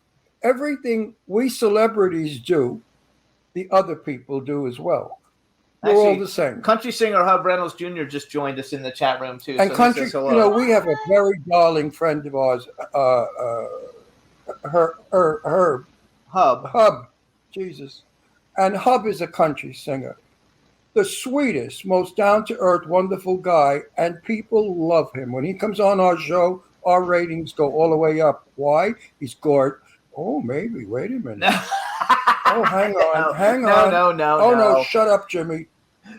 everything we celebrities do, the other people do as well. We're all the same. Country singer Hub Reynolds Jr. just joined us in the chat room too. And so country, we have a very darling friend of ours, Herb. Hub. Jesus. And Hub is a country singer. The sweetest, most down-to-earth, wonderful guy, and people love him. When he comes on our show, our ratings go all the way up. Why? He's gorgeous. Oh, maybe. Wait a minute. Oh, hang on. No, shut up, Jimmy.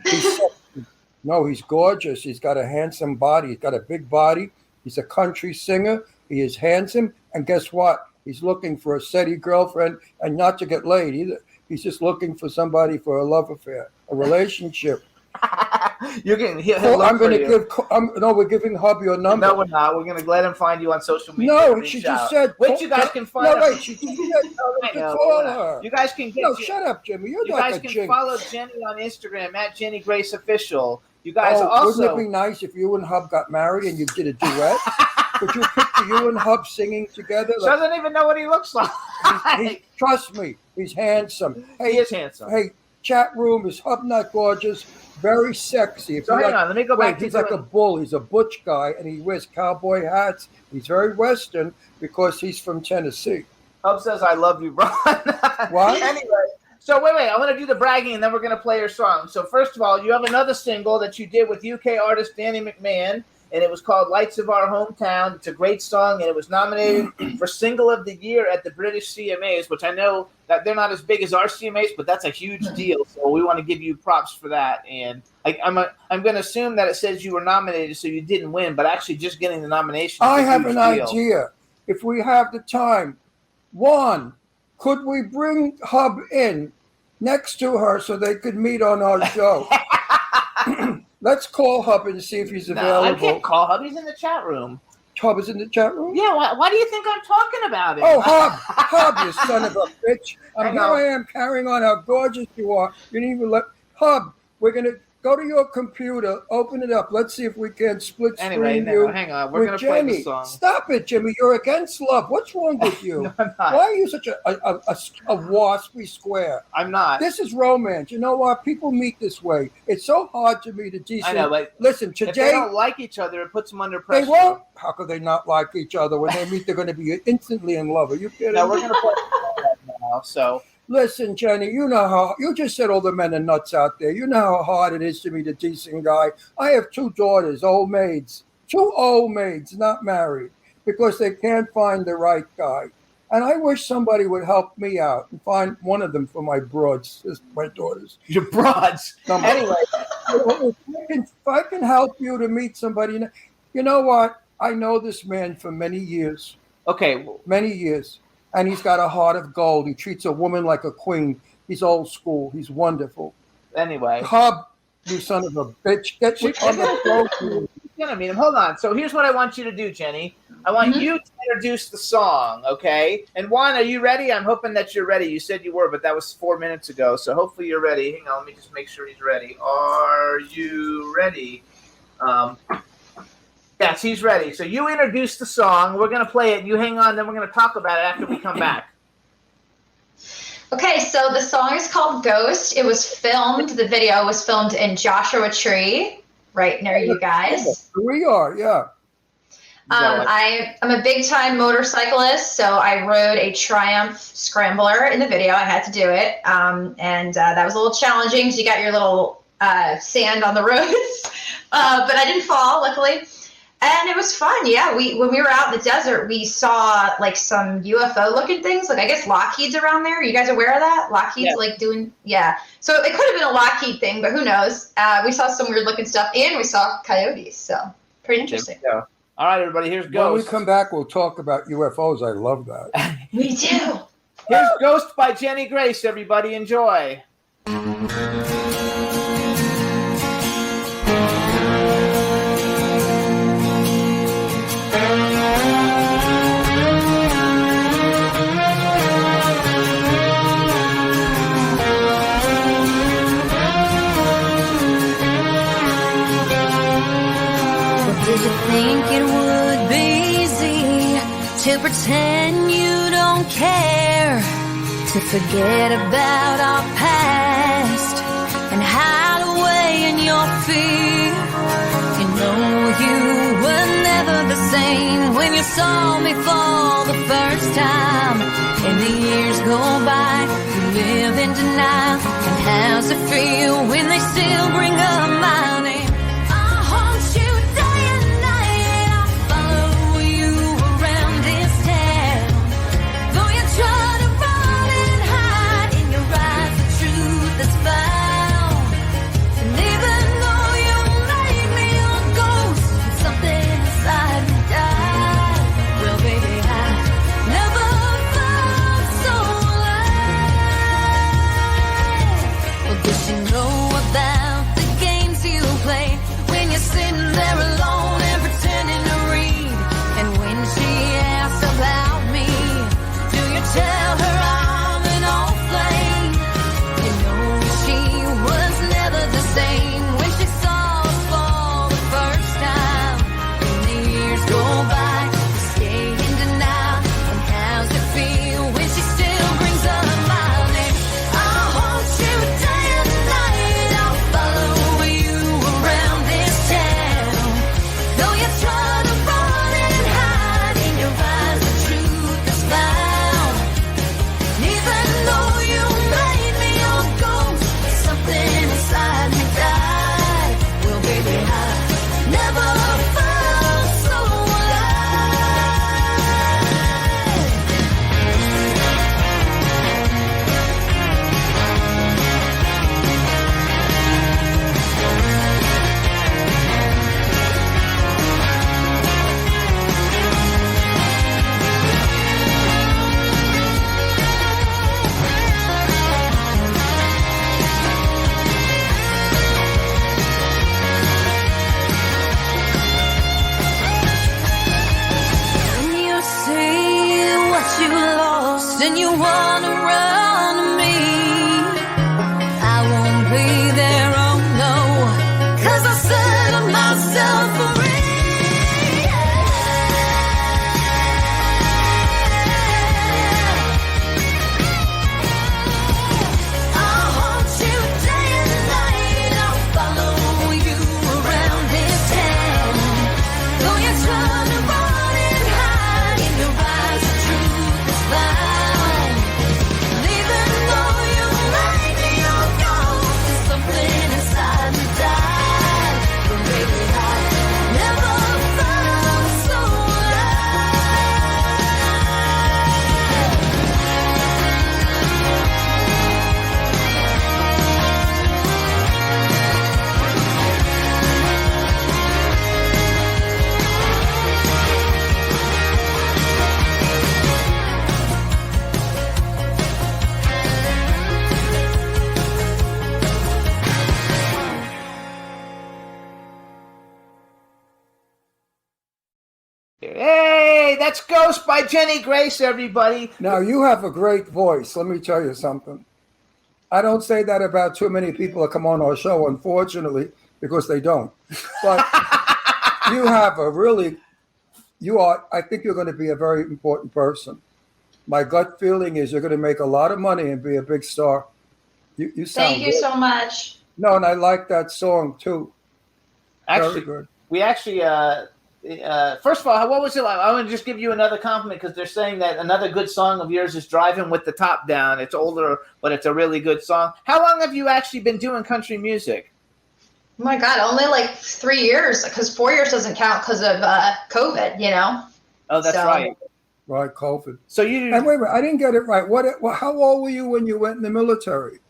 He's gorgeous. He's got a handsome body. He's got a big body. He's a country singer. He is handsome. And guess what? He's looking for a steady girlfriend and not to get laid either. He's just looking for somebody for a love affair, a relationship. You're getting we're giving Hub your number. No, we're not. We're going to let him find you on social media. No, she just said. Wait, you guys can find No, wait, she just said call her. You guys can get. No, shut up, Jimmy. You guys can follow Jenny on Instagram at Jenny Grace Official. You guys also. Wouldn't it be nice if you and Hub got married and you did a duet? Could you picture you and Hub singing together? She doesn't even know what he looks like. Trust me, he's handsome. He is handsome. Hey, chat room, is Hub not gorgeous? Very sexy. So hang on, let me go back. He's like a bull. He's a butch guy, and he wears cowboy hats. He's very Western because he's from Tennessee. Hope says I love you, Ron. What? Anyway, so wait. I want to do the bragging, and then we're going to play your song. So first of all, you have another single that you did with UK artist Danny McMahon, and it was called Lights of Our Hometown. It's a great song, and it was nominated for Single of the Year at the British CMAs, which I know that they're not as big as our CMAs, but that's a huge deal. So we want to give you props for that. And I'm going to assume that it says you were nominated, so you didn't win, but actually just getting the nomination. I is a have huge an deal. idea. If we have the time, one, could we bring Hub in next to her so they could meet on our show? Let's call Hub and see if he's available. No, I can't call Hub. He's in the chat room. Hub is in the chat room? Yeah, why do you think I'm talking about it? Oh, Hub, you son of a bitch. I Here know. I am carrying on how gorgeous you are. You didn't even let Hub, we're going to go to your computer, open it up. Let's see if we can split screen Anyway, you. hang on. We're going with to play Jimmy. the song. Stop it, Jimmy. You're against love. What's wrong with you? No, I'm not. Why are you such a waspy square? I'm not. This is romance. You know what? People meet this way. It's so hard to meet a decent. I know, but listen, if they today don't like each other, it puts them under they pressure. won't. How could they not like each other when they meet? They're going to be instantly in love. Are you kidding? No, we're going to play that now. So Listen, Jenny, you know how you just said all the men are nuts out there. You know how hard it is to meet a decent guy. I have 2 daughters, old maids, 2 old maids, not married, because they can't find the right guy. And I wish somebody would help me out and find one of them for my broads, my daughters. your broads. Anyway, if I can help you to meet somebody, you know what? I know this man for many years. Okay. Many years. And he's got a heart of gold. He treats a woman like a queen. He's old school. He's wonderful. Anyway. Hub, you son of a bitch. Get you on the phone. You're gonna meet him. Hold on. So here's what I want you to do, Jenny. I want you to introduce the song, okay? And Juan, are you ready? I'm hoping that you're ready. You said you were, but that was 4 minutes ago. So hopefully you're ready. Hang on, let me just make sure he's ready. Are you ready? Yes, he's ready. So you introduce the song. We're going to play it. You hang on, then we're going to talk about it after we come back. Okay, so the song is called Ghost. It was filmed, the video was filmed in Joshua Tree, right near you guys. We are, yeah. I'm a big-time motorcyclist, so I rode a Triumph Scrambler in the video. I had to do it, and that was a little challenging because you got your little sand on the roads, but I didn't fall, luckily. And it was fun, yeah. When we were out in the desert, we saw like some UFO-looking things. Like I guess Lockheed's around there. You guys aware of that? Lockheed's like doing, yeah. So it could have been a Lockheed thing, but who knows? We saw some weird-looking stuff, and we saw coyotes. So pretty interesting. All right, everybody. Here's Ghost. When we come back, we'll talk about UFOs. I love that. We do. Here's Ghost by Jenny Grace. Everybody, enjoy. Did you think it would be easy to pretend you don't care, to forget about our past and hide away in your fear? You know you were never the same when you saw me for the first time. And the years go by, you live in denial. And how's it feel when they still bring up my name? You know about the games you that's Ghost by Jenny Grace, everybody. Now, you have a great voice. Let me tell you something. I don't say that about too many people that come on our show, unfortunately, because they don't. But you have I think you're going to be a very important person. My gut feeling is you're going to make a lot of money and be a big star. You sound Thank you good. so much. No, and I like that song too. Actually, very good. we actually, first of all, what was it like? I want to just give you another compliment because they're saying that another good song of yours is Driving with the Top Down. It's older, but it's a really good song. How long have you actually been doing country music? Oh my God, only like 3 years, because 4 years doesn't count because of COVID, you know? Oh, that's right. Right, COVID. So you and wait a minute, I didn't get it right. How old were you when you went in the military?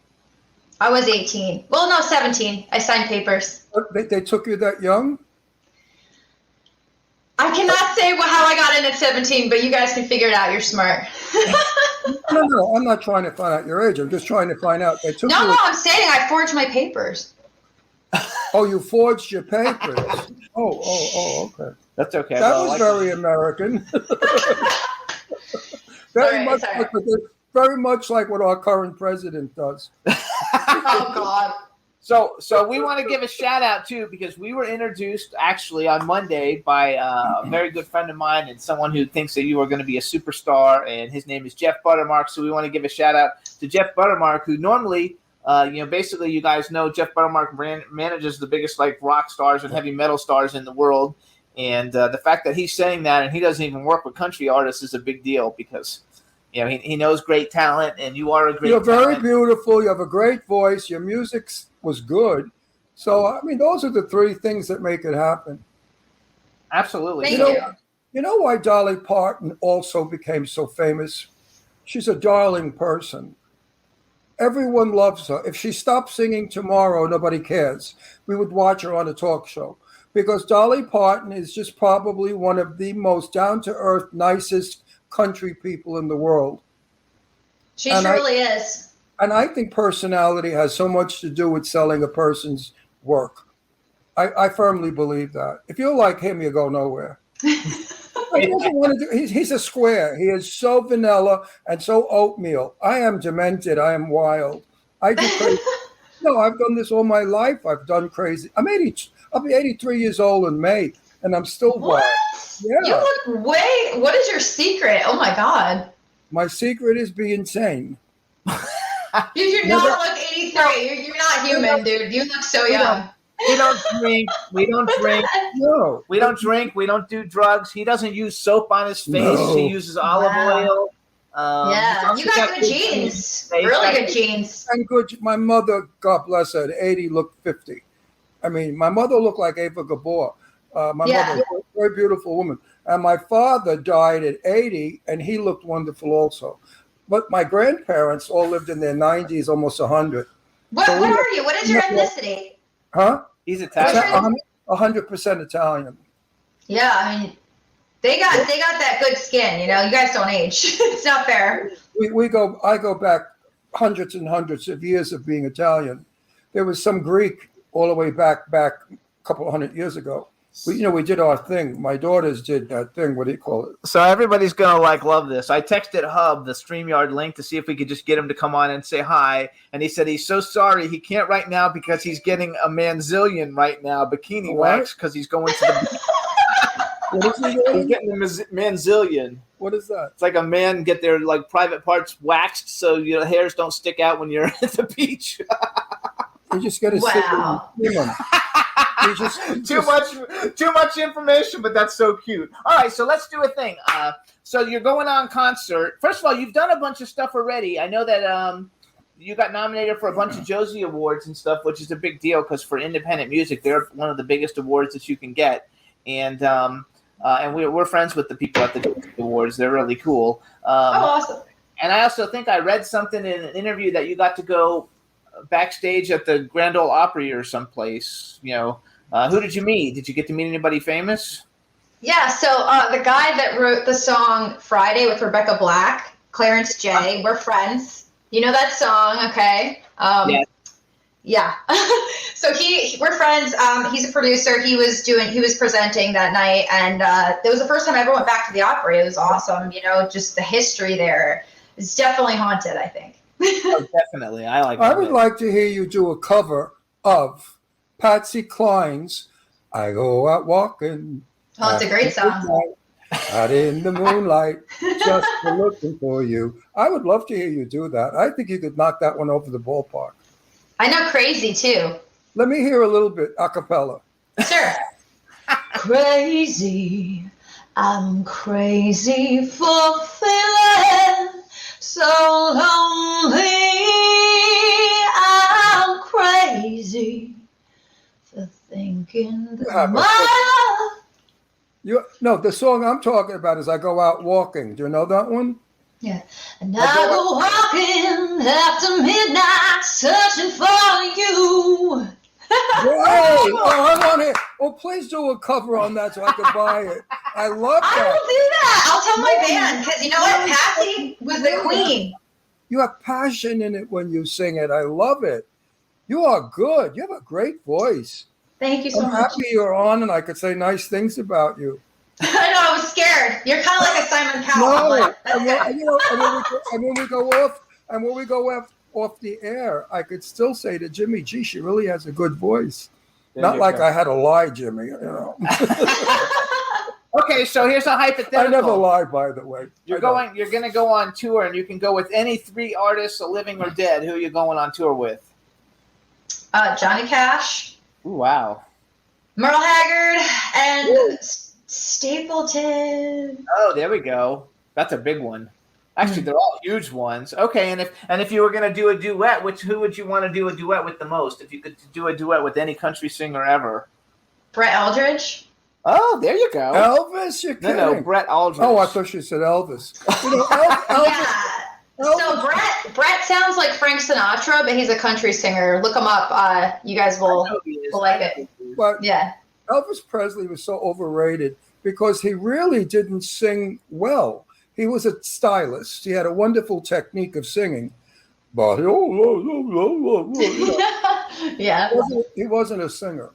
I was 18. Well, no, 17. I signed papers. They took you that young? I cannot say how I got in at 17, but you guys can figure it out. You're smart. No, I'm not trying to find out your age. I'm just trying to find out. They took you. No, I'm saying I forged my papers. Oh, you forged your papers. Oh, okay. That's okay. That was very American. Very much like what our current president does. Oh, God. So we want to give a shout out too, because we were introduced actually on Monday by a very good friend of mine and someone who thinks that you are going to be a superstar, and his name is Jeff Buttermark. So we want to give a shout out to Jeff Buttermark, who normally, basically you guys know Jeff Buttermark manages the biggest like rock stars and heavy metal stars in the world, and the fact that he's saying that and he doesn't even work with country artists is a big deal because. You know, he knows great talent, and you are a great talent. You're very beautiful. You have a great voice. Your music was good. So, I mean, those are the three things that make it happen. Absolutely. Thank you. You know why Dolly Parton also became so famous? She's a darling person. Everyone loves her. If she stopped singing tomorrow, nobody cares. We would watch her on a talk show. Because Dolly Parton is just probably one of the most down-to-earth, nicest country people in the world. She truly is. And I think personality has so much to do with selling a person's work. I firmly believe that. If you're like him, you go nowhere. He doesn't want to do, he's a square. He is so vanilla and so oatmeal. I am demented. I am wild. I do crazy. No, I've done this all my life. I've done crazy. I'll be 83 years old in May, and I'm still wild. Yeah. You look what is your secret? Oh my God. My secret is being sane. You do not look 83. You're not human, dude. You look so young. We don't drink. We don't drink. No. We don't drink. We don't do drugs. He doesn't use soap on his face. No. He uses olive oil. Yeah, you got good genes. Really good genes. And good. My mother, God bless her, at 80 looked 50. I mean, my mother looked like Ava Gabor. My mother was a very beautiful woman. And my father died at 80, and he looked wonderful also. But my grandparents all lived in their 90s, almost 100. What are you? What is your ethnicity? Huh? He's Italian. 100% Italian. Yeah, I mean, they got that good skin. You know, you guys don't age. It's not fair. I go back hundreds and hundreds of years of being Italian. There was some Greek all the way back a couple of hundred years ago. We did our thing. My daughters did that thing. What do you call it? So everybody's going to love this. I texted Hub the StreamYard link to see if we could just get him to come on and say hi. And he said he's so sorry he can't right now because he's getting a manzillion right now, bikini wax, because he's going to the What is he getting? He's getting the manzillion. What is that? It's like a man get their private parts waxed so your hairs don't stick out when you're at the beach. You just got to sit and them. Too much information, but that's so cute. All right, so let's do a thing. So you're going on concert. First of all, you've done a bunch of stuff already. I know that you got nominated for a bunch of Josie Awards and stuff, which is a big deal because for independent music, they're one of the biggest awards that you can get. And we're friends with the people at the Josie Awards. They're really cool. Awesome. And I also think I read something in an interview that you got to go backstage at the Grand Ole Opry or someplace. Who did you meet? Did you get to meet anybody famous? Yeah, so the guy that wrote the song Friday with Rebecca Black, Clarence J, we're friends. You know that song, okay? Yeah. Yeah. So we're friends. He's a producer. He was presenting that night, and it was the first time I ever went back to the Opry. It was awesome. You know, just the history there is definitely haunted, I think. Oh, definitely. I would like to hear you do a cover of Patsy Cline's "I Go Out Walking." Oh, it's a great song. Out in the moonlight, just looking for you. I would love to hear you do that. I think you could knock that one over the ballpark. I know Crazy too. Let me hear a little bit a cappella. Sure. Crazy, I'm crazy for feeling so lonely. I'm crazy for thinking that my No, the song I'm talking about is "I Go Out Walking." Do you know that one? Yeah. And I go walking after midnight searching for you. Hey, I want to. Oh, please do a cover on that so I can buy it. I love that. I will do that. I'll tell my band because you know what? Patsy was the queen. You have passion in it when you sing it. I love it. You are good. You have a great voice. Thank you so I'm much. happy you're on and I could say nice things about you. I know, I was scared. You're kind of like a Simon Cowell. No, and when we go off the air, I could still say to Jimmy, gee, she really has a good voice. Not like I had to lie, Jimmy, you know. Okay, so here's a hypothetical. I never lie, by the way. You're going to go on tour, and you can go with any 3 artists, living or dead. Who are you going on tour with? Johnny Cash. Ooh, wow. Merle Haggard and Stapleton. Oh, there we go. That's a big one. Actually, they're all huge ones. Okay, and if you were going to do a duet, who would you want to do a duet with the most? If you could do a duet with any country singer ever. Brett Eldridge. Oh, there you go. Elvis, you're kidding. No, Brett Eldridge. Oh, I thought you said Elvis. You know, Elvis. Yeah. So Brett sounds like Frank Sinatra, but he's a country singer. Look him up. You guys will like it. But yeah. Elvis Presley was so overrated because he really didn't sing well. He was a stylist. He had a wonderful technique of singing, but yeah, he wasn't a singer.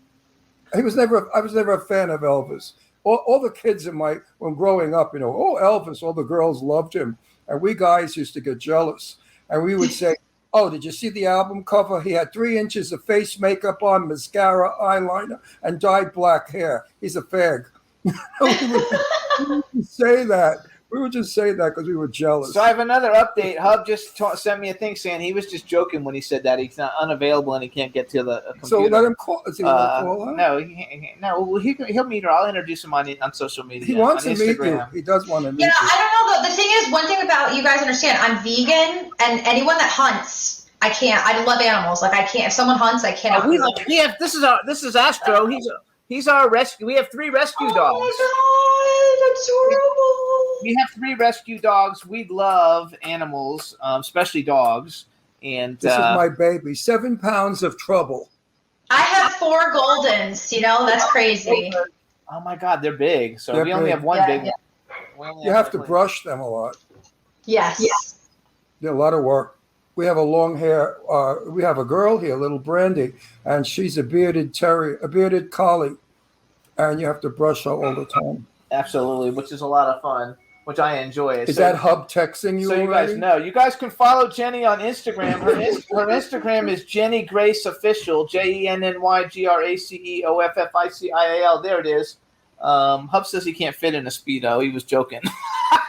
I was never a fan of Elvis. All the kids when growing up, you know, oh, Elvis, all the girls loved him. And we guys used to get jealous. And we would say, oh, did you see the album cover? He had 3 inches of face makeup on, mascara, eyeliner, and dyed black hair. He's a fag. we would say that. We would just say that because we were jealous. So I have another update. Hub just sent me a thing saying he was just joking when he said that. He's not unavailable and he can't get to the computer. So let him call. Is he going to call her? No, he'll meet her. I'll introduce him on social media. He wants to meet you. He does want to meet you. I don't know. The thing is, one thing about you guys understand, I'm vegan, and anyone that hunts, I can't. I love animals. Like I can't. If someone hunts, I can't. This is Astro. He's our rescue. We have 3 rescue dogs. Oh my God, that's horrible. We have 3 rescue dogs. We love animals, especially dogs. And this is my baby. 7 pounds of trouble. I have 4 Goldens. You know, that's crazy. Oh my God, they're big. So we only big. have one big one. You have to brush them a lot. Yes. They're a lot of work. We have a long hair. We have a girl here, little Brandy, and she's a bearded collie, and you have to brush her all the time. Absolutely, which is a lot of fun, which I enjoy. Is that Hub texting you? So you guys know. You guys can follow Jenny on Instagram. Her Instagram is Jenny Grace Official. JennyGraceOfficial. There it is. Hub says he can't fit in a Speedo. He was joking.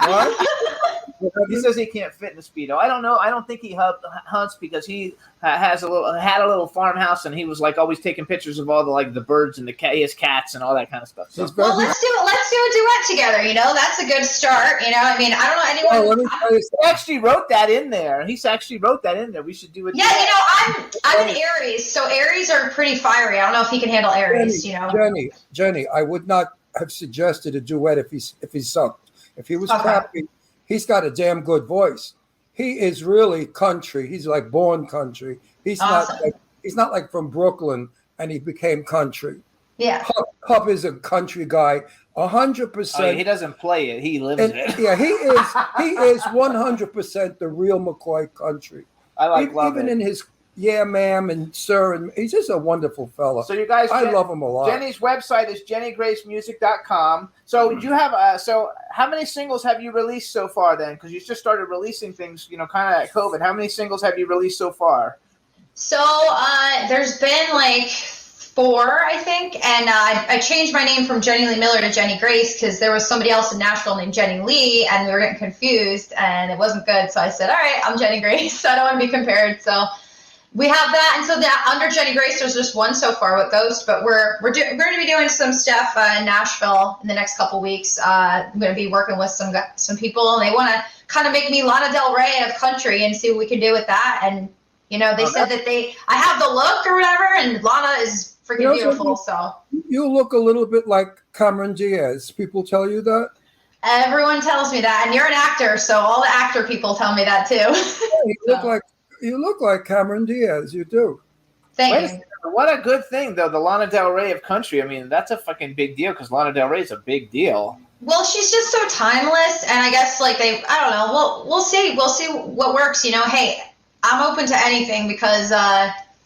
What? He says he can't fit in a Speedo. I don't know. I don't think he hunts because he had a little farmhouse and he was like always taking pictures of all the birds and his cats and all that kind of stuff. So. Well, let's do a duet together. You know, that's a good start. You know, I mean, I don't know anyone. He actually wrote that in there. We should do it. Yeah, you know, I'm an Aries, so Aries are pretty fiery. I don't know if he can handle Aries. Jenny, I would not have suggested a duet if he sucked. If he was crappy. He's got a damn good voice. He is really country. He's like born country. He's awesome. not like from Brooklyn and he became country. Yeah. Hub is a country guy, 100%. Oh, yeah, he doesn't play it. He lives it. Yeah, he is 100% the real McCoy country. Love even it. in his yeah, ma'am, and sir, and he's just a wonderful fella. So you guys, I love him a lot. Jenny's website is jennygracemusic.com. So you have so how many singles have you released so far then? Because you just started releasing things, kind of at COVID. How many singles have you released so far? So there's been like 4, I think, and I changed my name from Jenny Lee Miller to Jenny Grace because there was somebody else in Nashville named Jenny Lee, and we were getting confused, and it wasn't good. So I said, all right, I'm Jenny Grace. I don't want to be compared. So we have that, and so that under Jenny Grace, there's just one so far with Ghost, but we're going to be doing some stuff in Nashville in the next couple weeks. I'm going to be working with some people, and they want to kind of make me Lana Del Rey of country and see what we can do with that. And they said that I have the look or whatever, and Lana is freaking beautiful. So you look a little bit like Cameron Diaz. People tell you that? Everyone tells me that, and you're an actor, so all the actor people tell me that too. Yeah, you look like Cameron Diaz. You do. Thank you. What a good thing, though. The Lana Del Rey of country. I mean, that's a fucking big deal because Lana Del Rey is a big deal. Well, she's just so timeless, and I guess I don't know. We'll see. We'll see what works. Hey, I'm open to anything because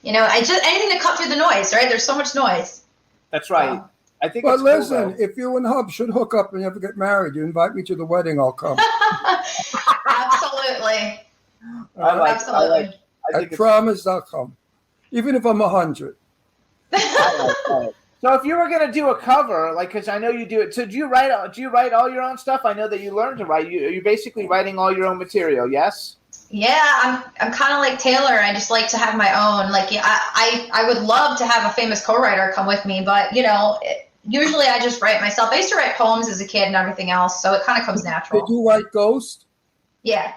anything to cut through the noise, right? There's so much noise. That's right. So. I think. But it's listen, cool, if you and Hub should hook up and ever get married, you invite me to the wedding, I'll come. Absolutely. Absolutely. I promise I'll come, even if I'm 100. So if you were going to do a cover, because I know you do it, so do you write all your own stuff? I know that you learned to write. You're basically writing all your own material, yes? Yeah, I'm kind of like Taylor. I just like to have my own. I would love to have a famous co-writer come with me, but usually I just write myself. I used to write poems as a kid and everything else, so it kind of comes natural. Did you write Ghost? Yeah.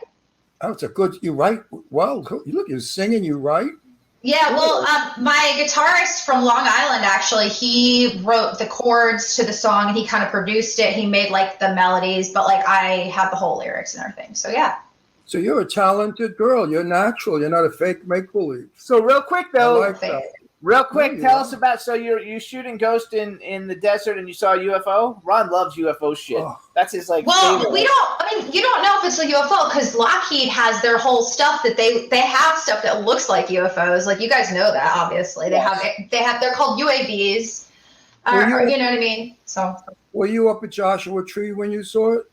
Oh, it's you write well. Look, you're singing, you write. Yeah, well, my guitarist from Long Island, actually, he wrote the chords to the song and he kind of produced it. He made the melodies, but I had the whole lyrics and everything. So yeah. So you're a talented girl. You're natural. You're not a fake make-believe. So real quick though, Tell us about. So you shooting Ghost in the desert and you saw a UFO. Ron loves UFO shit. Oh. That's his Well, favorite. you don't know if it's a UFO because Lockheed has their whole stuff that they have stuff that looks like UFOs. You guys know that, obviously. They're called UAVs. You know what I mean? So. Were you up at Joshua Tree when you saw it?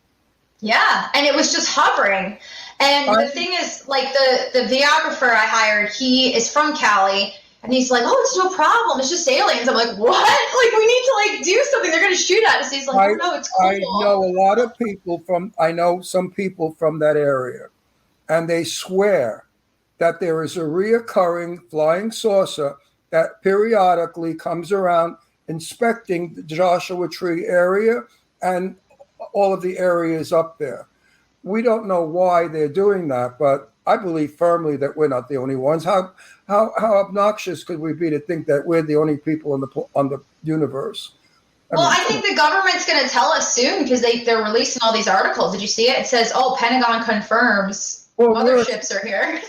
Yeah, and it was just hovering. And the thing is, the videographer I hired, he is from Cali. And he's like, oh, it's no problem. It's just aliens. I'm like, what? We need to do something. They're going to shoot at us. He's like, oh, no, it's cool. I know a lot of people some people from that area. And they swear that there is a reoccurring flying saucer that periodically comes around inspecting the Joshua Tree area and all of the areas up there. We don't know why they're doing that, but I believe firmly that we're not the only ones. How obnoxious could we be to think that we're the only people on the universe? I think the government's going to tell us soon because they're releasing all these articles. Did you see it? It says, Pentagon confirms motherships are here.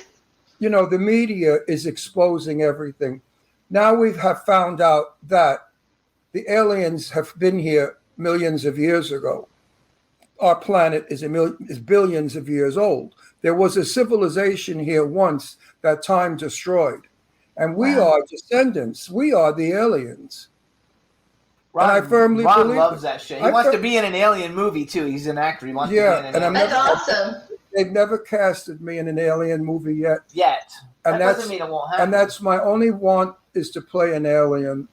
The media is exposing everything. Now we have found out that the aliens have been here millions of years ago. Our planet is billions of years old. There was a civilization here once that time destroyed. And we are descendants. We are the aliens. Ron, and I firmly Ron believe loves that shit. He wants to be in an alien movie, too. He's an actor. He wants to be in an alien movie. That's awesome. They've never casted me in an alien movie yet. That doesn't mean it won't happen. And that's my only want is to play an alien.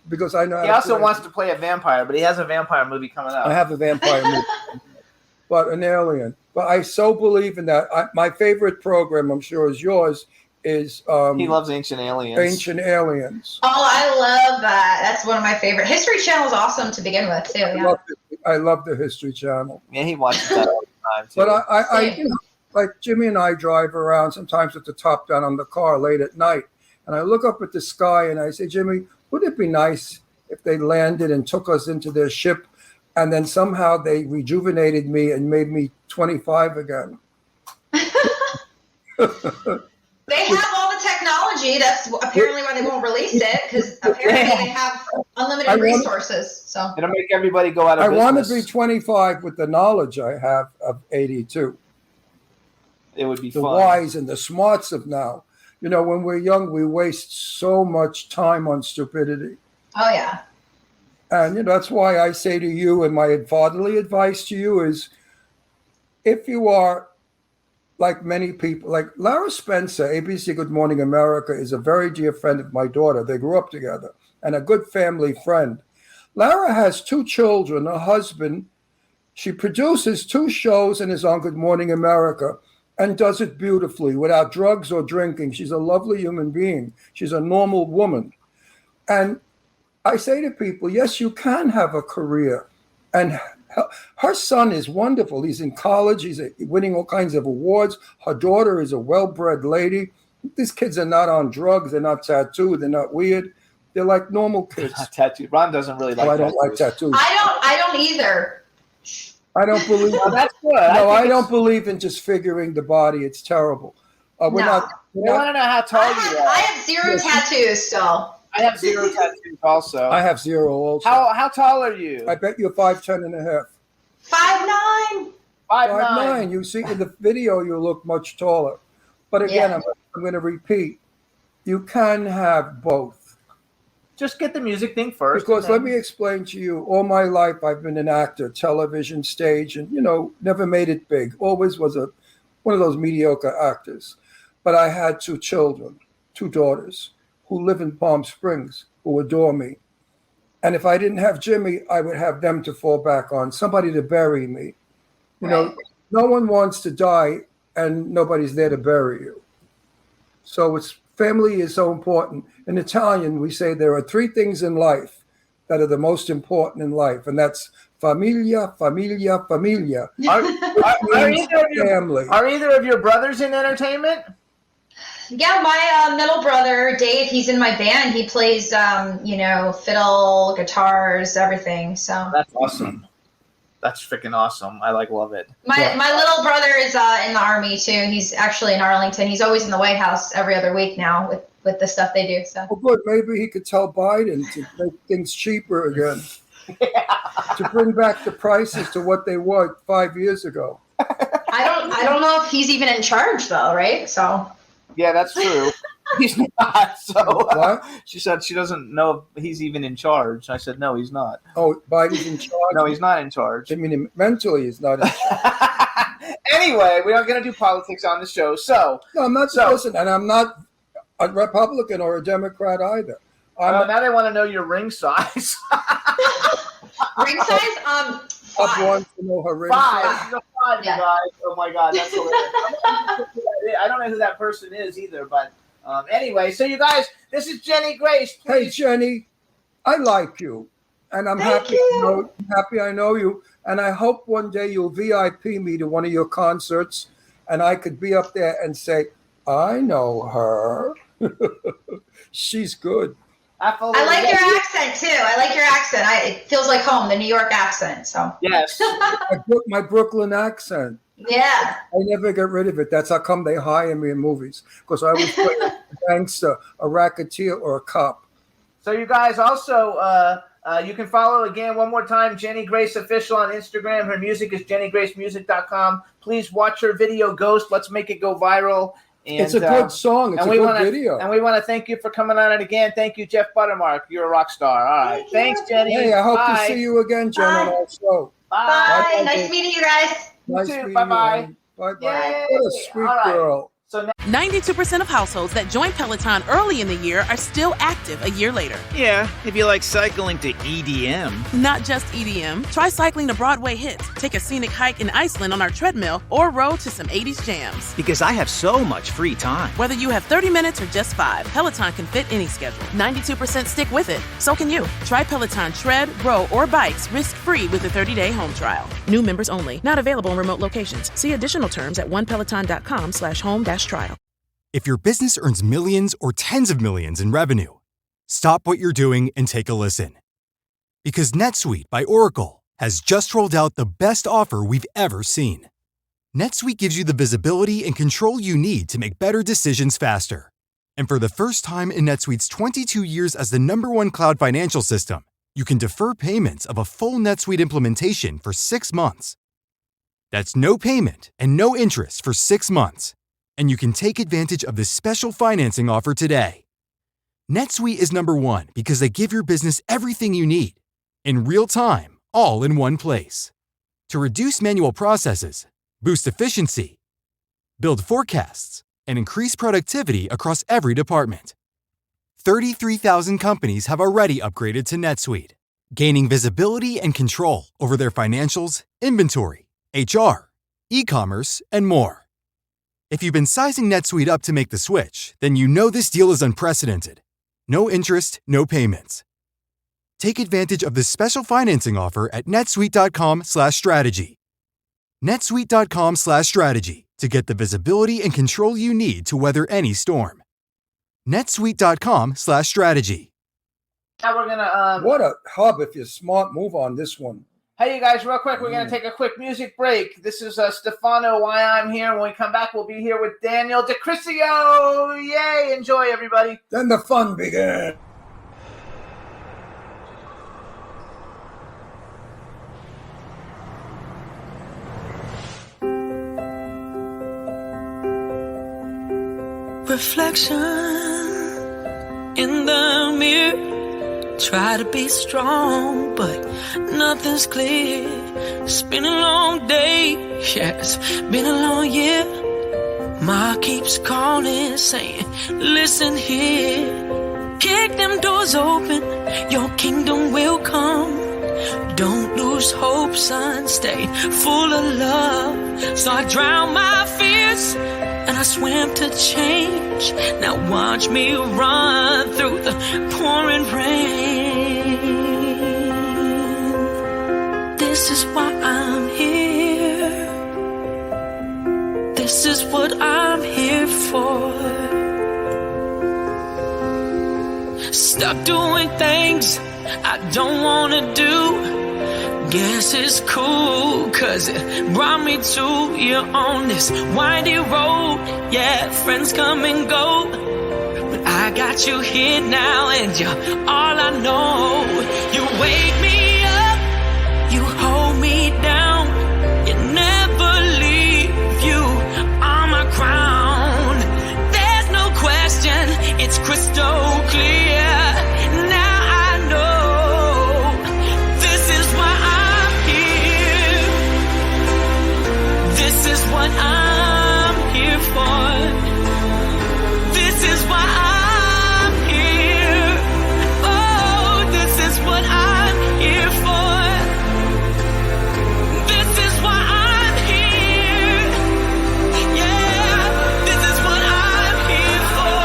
Because I know he also wants to play a vampire, but he has a vampire movie coming up. I have a vampire movie. But an alien. But I so believe in that. My favorite program, I'm sure is yours, is... he loves Ancient Aliens. Ancient Aliens. Oh, I love that. That's one of my favorite. History Channel is awesome to begin with, too. Yeah. I love the History Channel. Yeah, he watches that all the time, too. But I like Jimmy and I drive around sometimes with the top down on the car late at night. And I look up at the sky and I say, Jimmy, wouldn't it be nice if they landed and took us into their ship and then somehow they rejuvenated me and made me 25 again? They have all the technology. That's apparently why they won't release it, because apparently they have unlimited resources. So it'll make everybody go out of business. I want to be 25 with the knowledge I have of 82. It would be the fun. wise and the smarts of now. You know, when we're young, we waste so much time on stupidity. Oh yeah. And that's why I say to you, and my fatherly advice to you is, if you are like many people, like Lara Spencer, ABC Good Morning America, is a very dear friend of my daughter. They grew up together, and a good family friend. Lara has 2 children, a husband. She produces 2 shows and is on Good Morning America and does it beautifully without drugs or drinking. She's a lovely human being. She's a normal woman. And I say to people, yes, you can have a career. And her son is wonderful. He's in college. He's winning all kinds of awards. Her daughter is a well-bred lady. These kids are not on drugs. They're not tattooed. They're not weird. They're like normal kids. Tattoo. Ron doesn't really like. I don't like tattoos. I don't either. I don't believe. Well, that's good. No, I don't believe in just figuring the body. It's terrible. We're No. not. I want to know how tall you are. I have 0 tattoos still. I have 0 tattoos also. I have 0 also. How tall are you? I bet you're 5'10" and a half. 5'9". 5'9". You see in the video, you look much taller. But again, Yeah. I'm going to repeat: you can have both. Just get the music thing first. Because and let then- me explain to you, all my life I've been an actor, television, stage, and never made it big. Always was one of those mediocre actors. But I had 2 children, 2 daughters, who live in Palm Springs, who adore me. And if I didn't have Jimmy, I would have them to fall back on, somebody to bury me. No one wants to die, and nobody's there to bury you. So family is so important. In Italian, we say there are 3 things in life that are the most important in life, and that's familia, familia, familia. Are either of your brothers in entertainment? Yeah, my middle brother Dave, he's in my band. He plays, fiddle, guitars, everything. So That's awesome. That's freaking awesome. I love it. my little brother is in the Army too. He's actually in Arlington. He's always in the White House every other week now with the stuff they do. So Well, good. Maybe he could tell Biden to make things cheaper again. To bring back the prices to what they were 5 years ago. I don't know if he's even in charge though, right? So Yeah, that's true. He's not. So What? she said she doesn't know if he's even in charge. I said, no, he's not. Oh, Biden's in charge? No, he's not in charge. I mean, mentally he's not in charge. Anyway, we aren't going to do politics on the show. So No, I'm not. Listen, and I'm not a Republican or a Democrat either. now they want to know your ring size. ring size, I 5. want to know her ring 5. She's a 5, Yeah. you guys. Oh my God, that's hilarious. I don't know who that person is either, but anyway. So you guys, this is Jenny Grace. Hey, Please. Jenny, I like you, and I'm Thank happy. you. Happy I know you, and I hope one day you'll VIP me to one of your concerts, and I could be up there and say, I know her. She's good. I like your accent too. I like your accent. It feels like home, the New York accent. So Yes. My Brooklyn accent. yeah. I never get rid of it. That's how come they hire me in movies, because I was playing a gangster, a racketeer, or a cop. So you guys also, you can follow again one more time, Jenny Grace Official on Instagram. Her music is jennygracemusic.com. Please watch her video Ghost. Let's make it go viral. And, It's a good song. It's a good video. And we want to thank you for coming on it again. Thank you, Jeff Buttermark. You're a rock star. All right. Thanks, Jenny. Hey, I hope Bye. to see you again, Jen, on our show. Bye. Bye. Nice meeting you guys. Nice too. meeting Bye-bye. you. honey. Bye-bye. Yay. What a sweet All right. girl. So now 92% of households that join Peloton early in the year are still active a year later. Yeah, if you like cycling to EDM. Not just EDM. Try cycling to Broadway hits, take a scenic hike in Iceland on our treadmill, or row to some 80s jams. Because I have so much free time. Whether you have 30 minutes or just 5, Peloton can fit any schedule. 92% stick with it. So can you. Try Peloton tread, row, or bikes risk-free with a 30-day home trial. New members only. Not available in remote locations. See additional terms at onepeloton.com/home-trial. If your business earns millions or tens of millions in revenue, stop what you're doing and take a listen. Because NetSuite by Oracle has just rolled out the best offer we've ever seen. NetSuite gives you the visibility and control you need to make better decisions faster. And for the first time in NetSuite's 22 years as the #1 cloud financial system, you can defer payments of a full NetSuite implementation for 6 months. That's no payment and no interest for 6 months. and you can take advantage of this special financing offer today. NetSuite is number one because they give your business everything you need in real time, all in one place. To reduce manual processes, boost efficiency, build forecasts, and increase productivity across every department. 33,000 companies have already upgraded to NetSuite, gaining visibility and control over their financials, inventory, HR, e-commerce, and more. If you've been sizing NetSuite up to make the switch, then you know this deal is unprecedented. No interest, no payments. Take advantage of this special financing offer at netsuite.com/strategy. netsuite.com/strategy to get the visibility and control you need to weather any storm. netsuite.com/strategy. Now we're gonna What a hub if you're smart move on this one. Hey, you guys, real quick, we're going to take a quick music break. This is Stefano, Why I'm Here. When we come back, we'll be here with Daniel DiCriscio. Yay! Enjoy, everybody. Then the fun began. Reflection in the mirror. Try to be strong, but nothing's clear. It's been a long day, yeah, it's been a long year. Ma keeps calling, saying, listen here. Kick them doors open, your kingdom will come. Don't lose hope, son, stay full of love. So I drown my fears, and I swim to change. Now watch me run through the pouring rain. This is why I'm here. This is what I'm here for. Stop doing things I don't wanna do. Guess it's cool, cause it brought me to you on this windy road. Yeah, friends come and go, but I got you here now, and you're all I know. You wake me up, you hold me down, you never leave, you are my crown. There's no question, it's crystal clear. Now I know. What I'm here for. This is why I'm here. Oh, this is what I'm here for. This is why I'm here. Yeah, this is what I'm here for.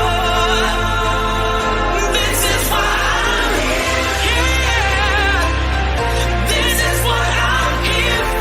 This is why I'm here. This is what I'm here for.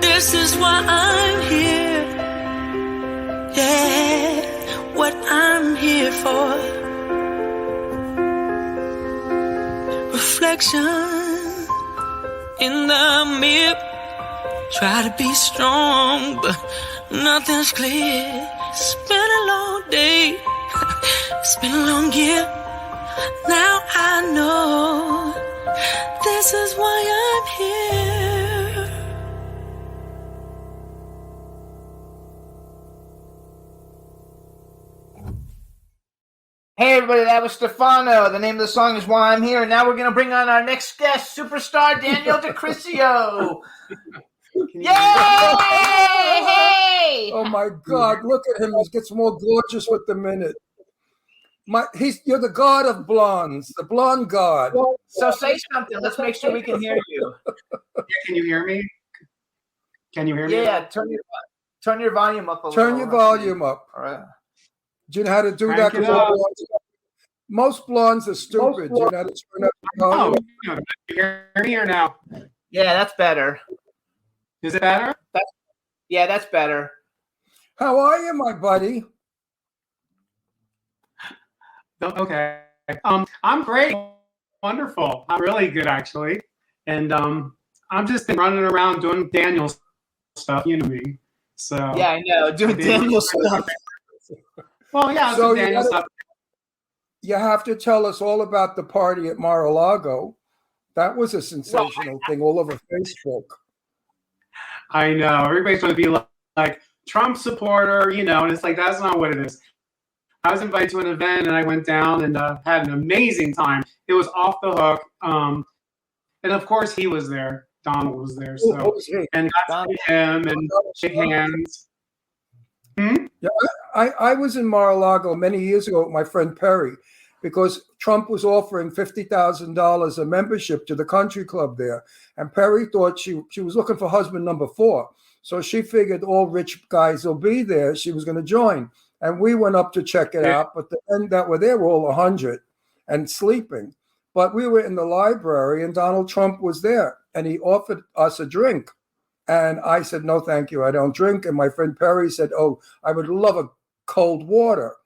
This is why I'm here. Yeah, what I'm here for. Reflection in the mirror. Try to be strong, but nothing's clear. It's been a long day. It's been a long year. Now I know. This is why I'm here. Hey, everybody, that was Stefano. The name of the song is Why I'm Here. And now we're going to bring on our next guest, superstar Daniel DiCriscio. Yay! Hey! Oh my God! Look at him; he gets more gorgeous with the minute. You're the god of blondes, the blonde god. So say something. Let's make sure we can hear you. Yeah, can you hear me? Can you hear me? Yeah, turn your volume up a little. Turn your volume up. All right. Do you know how to do that? Most blondes are stupid. Do you know how to turn up the volume? Can you hear me or now? Yeah, that's better. Is it better? Yeah, that's better. How are you, my buddy? Okay. I'm great. Wonderful. I'm really good, actually. And I've just been running around doing Daniel stuff, you know me. So Yeah, I know. Doing Daniel stuff. Well, yeah, So some Daniel stuff. you have to tell us all about the party at Mar-a-Lago. That was a sensational thing all over Facebook. I know. Everybody's trying to be like Trump supporter, you know, and it's like, that's not what it is. I was invited to an event and I went down and had an amazing time. It was off the hook. And of course he was there. Donald was there. So and got to meet him and shake hands. Yeah, I was in Mar-a-Lago many years ago with my friend Perry because Trump was offering $50,000 a membership to the country club there. And Perry thought she was looking for husband number 4. So she figured all rich guys will be there. She was going to join. And we went up to check it out. But the men that were there were all 100 and sleeping. But we were in the library and Donald Trump was there. And he offered us a drink. And I said, no, thank you. I don't drink. And my friend Perry said, oh, I would love a cold water.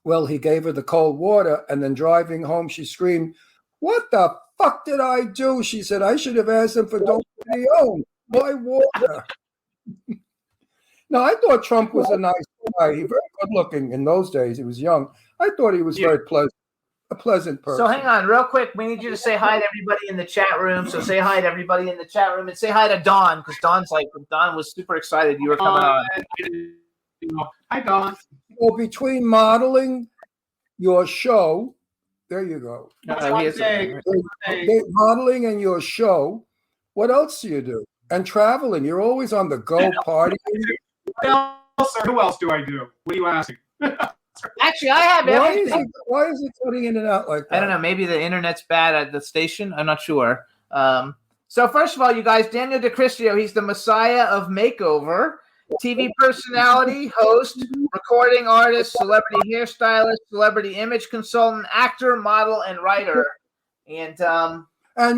Well, he gave her the cold water. And then driving home, she screamed, what the fuck did I do? She said, I should have asked him for Don Perignon. Why water? No, I thought Trump was a nice guy. He was very good looking in those days. He was young. I thought he was very pleasant. A pleasant person. So hang on real quick. We need you to say hi to everybody in the chat room. So say hi to everybody in the chat room and say hi to Dawn because Dawn was super excited you were coming on. Hi, Dawn. Well, between modeling, your show, there you go. Modeling and your show, what else do you do? And traveling. You're always on the go partying. Who else do I do? What are you asking? Actually, I have everything. Why is it cutting in and out like that? I don't know. Maybe the internet's bad at the station. I'm not sure. So first of all, you guys, Daniel DiCriscio, he's the messiah of makeover. TV personality, host, recording artist, celebrity hairstylist, celebrity image consultant, actor, model, and writer. And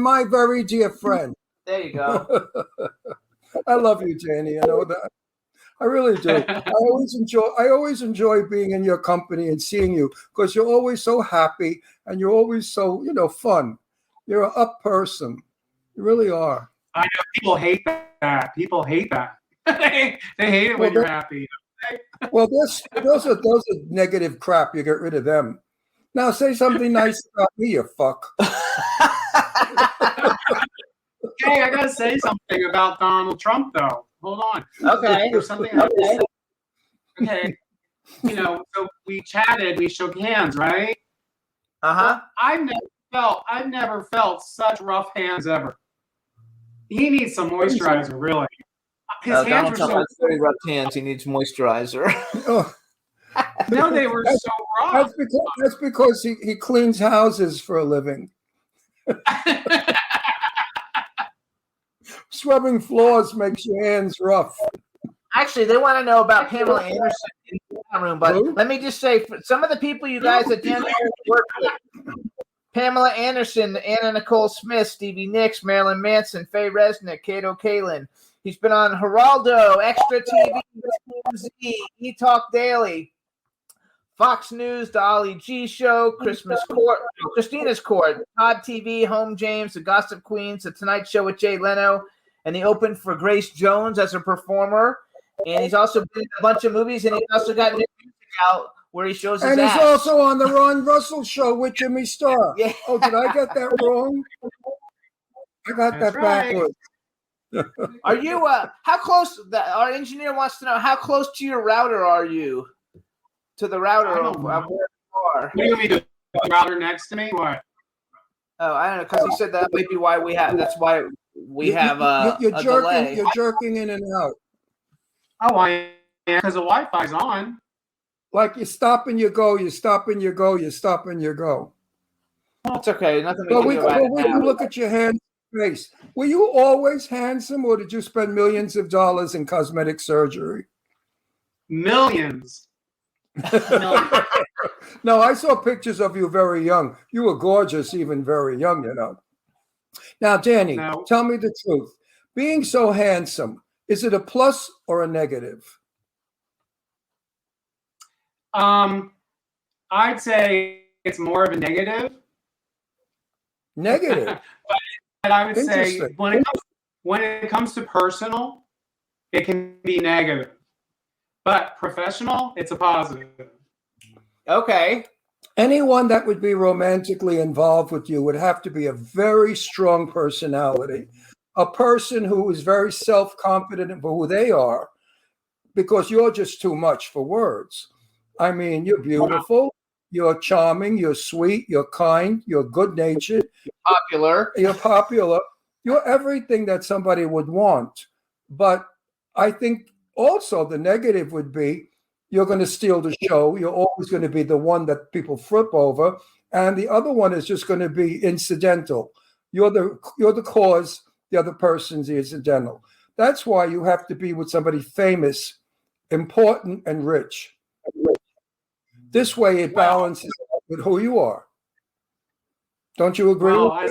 my very dear friend. There you go. I love you, Danny. I know that. I really do. I always enjoy being in your company and seeing you because you're always so happy and you're always so, fun. You're an up person. You really are. I know people hate that. People hate that. They hate it when you're happy. Well, those are negative crap. You get rid of them. Now say something nice about me, you fuck. Hey, I gotta say something about Donald Trump, though. Hold on. Okay. There's something. Okay. So we chatted, we shook hands, right? Uh-huh. I've never felt such rough hands ever. He needs some moisturizer, really. His hands were so very rough hands. He needs moisturizer. No, they were so rough. That's because he cleans houses for a living. Scrubbing floors makes your hands rough. Actually, they want to know about Pamela Anderson in the room, but let me just say, for some of the people you guys that Daniel worked with, Pamela Anderson, Anna Nicole Smith, Stevie Nicks, Marilyn Manson, Faye Resnick, Kato Kalin. He's been on Geraldo, Extra TV, TMZ, E-Talk Daily, Fox News, The Ollie G Show, Christina's Court, Todd TV, Home James, The Gossip Queens, The Tonight Show with Jay Leno, and he opened for Grace Jones as a performer. And he's also been in a bunch of movies, and he's also got new music out where he shows his ass. And he's also on the Ron Russell Show with Jimmy Starr. Yeah. Oh, did I get that wrong? I got that backwards. Are you how close? Our engineer wants to know how close to your router are you? To the router of where you are. What do you want me to do? The router next to me? What? Oh, I don't know, because he said that might be why we have. That's why we have you're a jerking, delay. You're jerking in and out. Oh, I am, because the Wi-Fi's on. Like you stop and you go, you stop and you go, you stop and you go. It's okay. Nothing we can do about it now. Look at your hand face. Were you always handsome, or did you spend millions of dollars in cosmetic surgery? Millions. No, I saw pictures of you very young. You were gorgeous, even very young, Now, Danny, tell me the truth. Being so handsome, is it a plus or a negative? I'd say it's more of a negative. Negative. But I would say Interesting. when it comes to personal, it can be negative. But professional, it's a positive. Okay. Anyone that would be romantically involved with you would have to be a very strong personality, a person who is very self-confident for who they are, because you're just too much for words. I mean, you're beautiful, you're charming, you're sweet, you're kind, you're good-natured, Popular. you're popular, you're everything that somebody would want. But I think also the negative would be you're going to steal the show. You're always going to be the one that people flip over. And the other one is just going to be incidental. You're the cause, the other person's the incidental. That's why you have to be with somebody famous, important, and rich. This way it balances with who you are. Don't you agree? Well,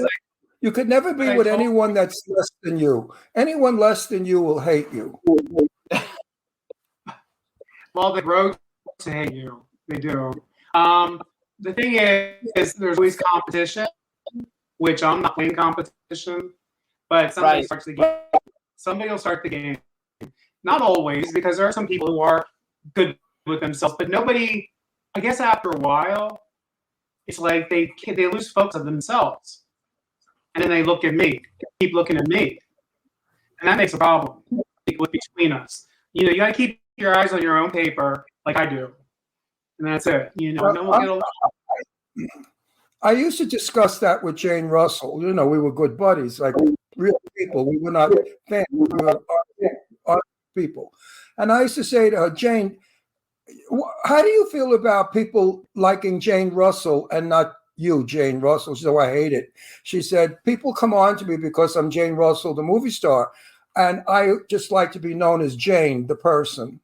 You could never be with anyone that's less than you. Anyone less than you will hate you. Well, they grow to hate you. They do. The thing is, there's always competition, which I'm not playing competition, but somebody starts the game. Somebody will start the game. Not always, because there are some people who are good with themselves, but nobody, I guess after a while, it's like they lose focus of themselves. And then they look at me, keep looking at me. And that makes a problem between us. You know, you got to keep your eyes on your own paper like I do. And that's it. You know, then we'll get along. I used to discuss that with Jane Russell. You know, we were good buddies, like real people. We were not fans. We were art people. And I used to say to her, Jane, how do you feel about people liking Jane Russell and not you, Jane Russell? She said, oh, I hate it. She said, people come on to me because I'm Jane Russell, the movie star. And I just like to be known as Jane, the person.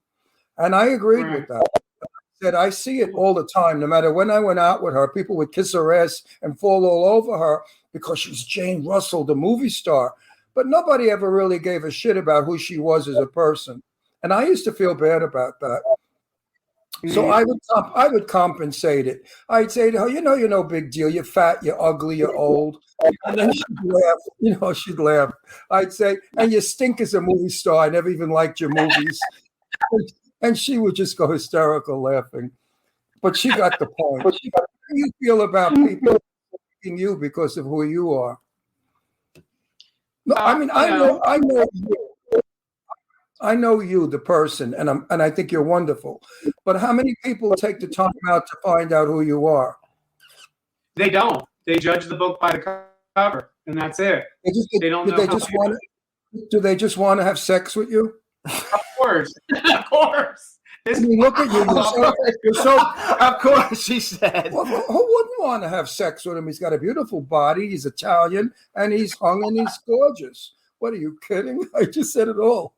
And I agreed with that. I said, I see it all the time. No matter when I went out with her, people would kiss her ass and fall all over her because she's Jane Russell, the movie star. But nobody ever really gave a shit about who she was as a person. And I used to feel bad about that. So I would compensate it. I'd say to her, you're no big deal. You're fat, you're ugly, you're old. And then she'd laugh. She'd laugh. I'd say, and you stink as a movie star. I never even liked your movies. And she would just go hysterical laughing. But she got the point. How do you feel about people liking you because of who you are? No, I mean, I know you. I know you, the person, and I think you're wonderful. But how many people take the time out to find out who you are? They don't. They judge the book by the cover, and that's it. They don't know. Do they just want to have sex with you? Of course, of course. I mean, look at you. You're so. Of course, she said. Well, who wouldn't want to have sex with him? He's got a beautiful body. He's Italian, and he's hung, and he's gorgeous. What, are you kidding? I just said it all.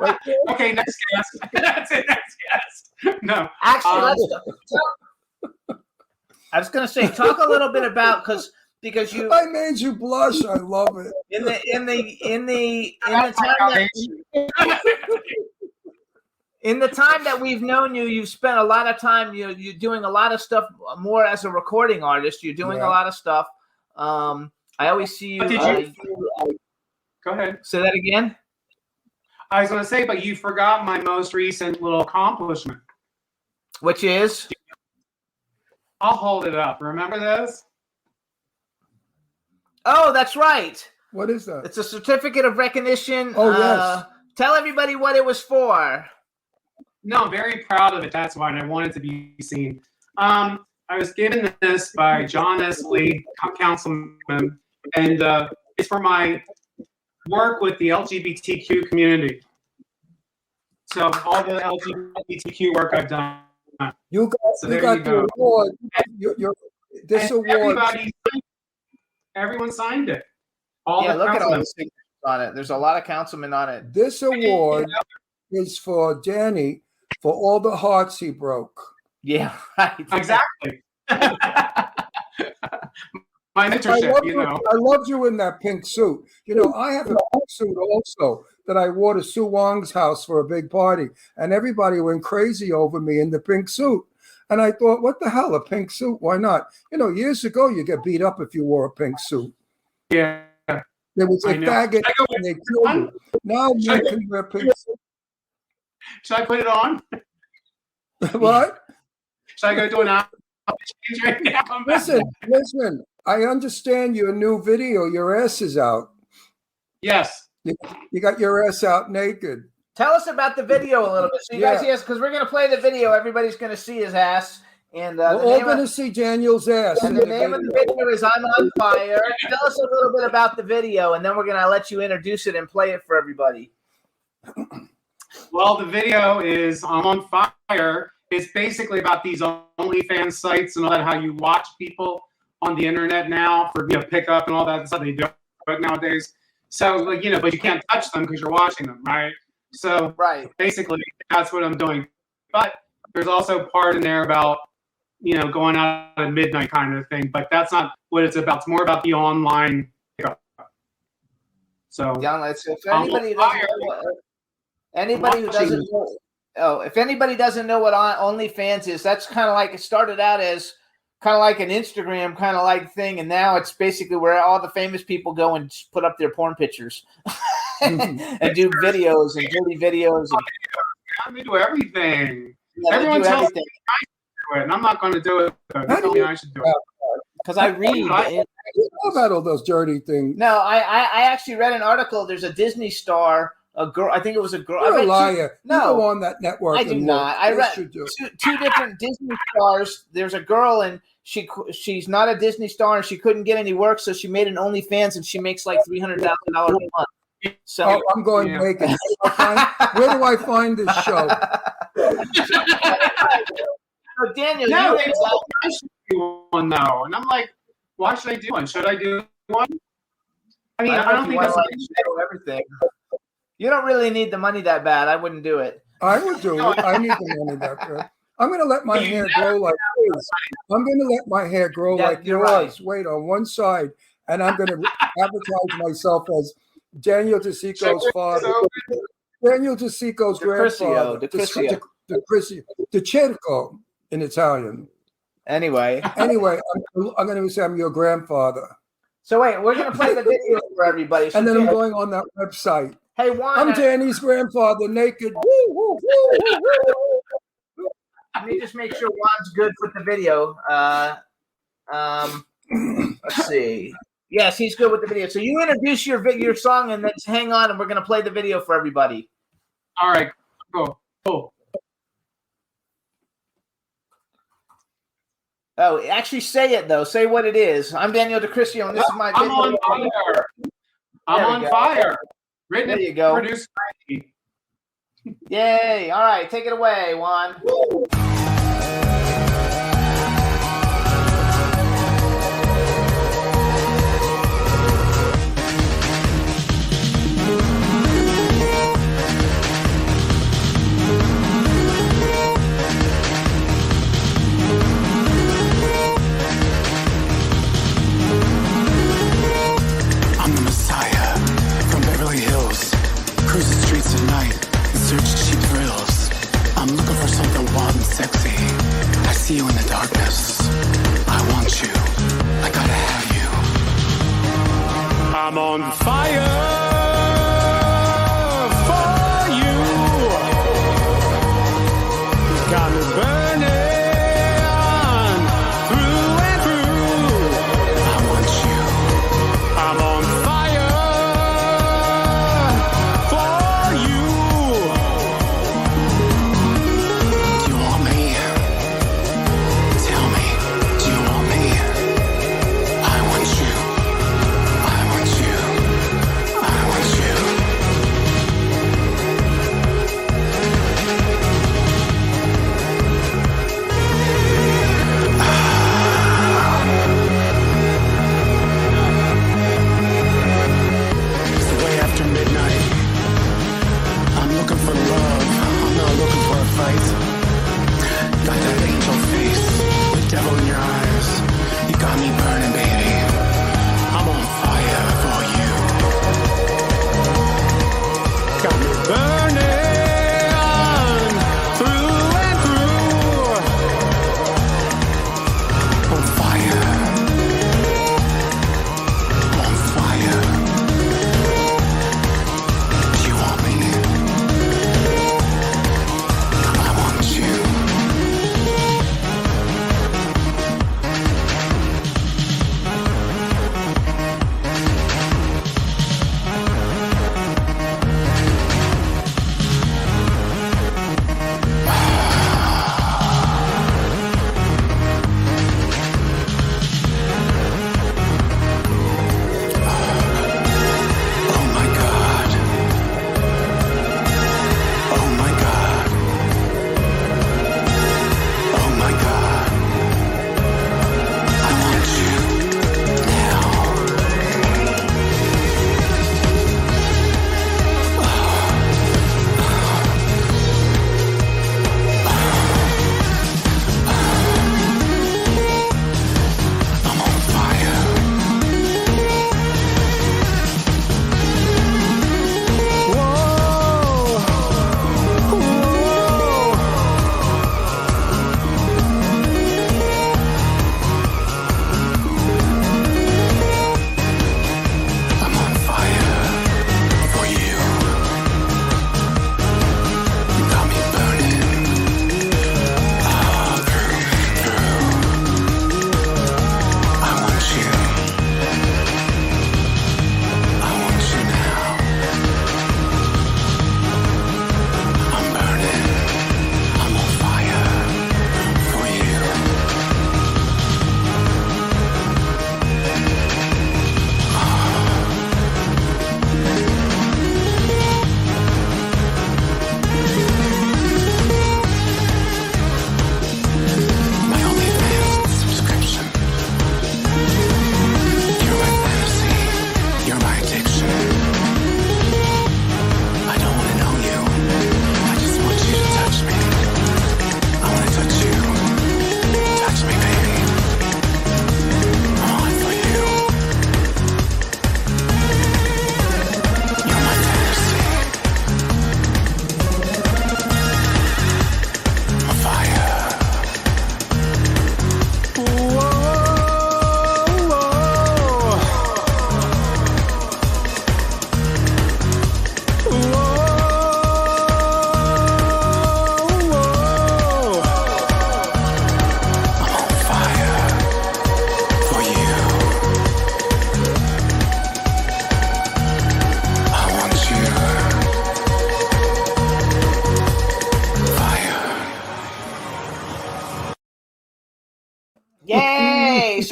Right. Okay, next guest. That's it. Next guest. No, actually, let's talk. I was going to say, talk a little bit about because you. I made you blush. I love it. In the time that we've known you, you've spent a lot of time. You're doing a lot of stuff more as a recording artist. You're doing a lot of stuff. I always see you. Go ahead. Say that again. I was going to say, but you forgot my most recent little accomplishment. Which is? I'll hold it up. Remember this? Oh, that's right. What is that? It's a certificate of recognition. Oh, yes. Tell everybody what it was for. No, I'm very proud of it. That's why I wanted to be seen. I was given this by John S. Lee, councilman, and it's for my work with the LGBTQ community. So all the LGBTQ work I've done. You got the award. This award. Everyone signed it. Look at all the signatures on it. There's a lot of councilmen on it. This award is for Danny for all the hearts he broke. Yeah, right. Exactly. My mentorship, I loved you in that pink suit. I have a pink suit also that I wore to Sue Wong's house for a big party, and everybody went crazy over me in the pink suit. And I thought, what the hell, a pink suit? Why not? Years ago, you get beat up if you wore a pink suit. Yeah. There was a faggot and they killed you. Now men can wear pink suits. Should I put it on? What? Should I go do an outfit change right now? Listen. I understand your new video. Your ass is out. Yes. You got your ass out naked. Tell us about the video a little bit. So you guys, yes, because we're going to play the video. Everybody's going to see his ass. And we're all going to see Daniel's ass. And the name of the video is I'm on Fire. Tell us a little bit about the video, and then we're going to let you introduce it and play it for everybody. Well, the video is I'm on Fire. It's basically about these OnlyFans sites and all that, how you watch people on the internet now for pickup and all that stuff they do nowadays. So but you can't touch them because you're watching them, right? So basically that's what I'm doing. But there's also part in there about going out at midnight kind of thing. But that's not what it's about. It's more about the online pickup. So if anybody doesn't know what OnlyFans is, that's kind of like it started out as kind of like an Instagram kind of like thing, and now it's basically where all the famous people go and put up their porn pictures and do videos and dirty videos. They do everything. Everyone tells me I should do it, and I'm not going to do it. They tell me I should do it. Because I read. I know about all those dirty things. No, I actually read an article. There's a Disney star, a girl. I think it was a girl. You're a liar. You go on that network. I do not. I read two different Disney stars. There's a girl, and she's not a Disney star, and she couldn't get any work, so she made an OnlyFans, and she makes like $300,000 a month. So I'm going naked. Where do I find this show? So Daniel, I should do one though, and I'm like, why should I do one? Should I do one? I mean, I don't think that's everything. You don't really need the money that bad. I wouldn't do it. I would do it. I need the money that bad. I'm going to let my hair grow like this. I'm going to let my hair grow like yours. Right. Wait, on one side, and I'm going to advertise myself as Daniel DiCriccio's father. Daniel DiCriccio's grandfather. DiCriscio in Italian. Anyway, I'm going to say I'm your grandfather. So wait, we're going to play the video for everybody. So and then I'm going on that website. Hey, Juan. I'm Danny's grandfather, naked. Woo, woo, woo, woo, woo. Let me just make sure Juan's good with the video. Let's see. Yes, he's good with the video. So you introduce your song and then hang on, and we're going to play the video for everybody. All right, cool. Oh, actually say it, though. Say what it is. I'm Daniel DiCriscio, and this is my video. I'm on fire. I'm on fire. Written there you go. Produced by me. Yay. All right, take it away, Juan. Cruise the streets at night in search of cheap thrills. I'm looking for something wild and sexy. I see you in the darkness. I want you. I gotta have you. I'm on fire for you. You got me burning through and through. I want you. I'm on fire.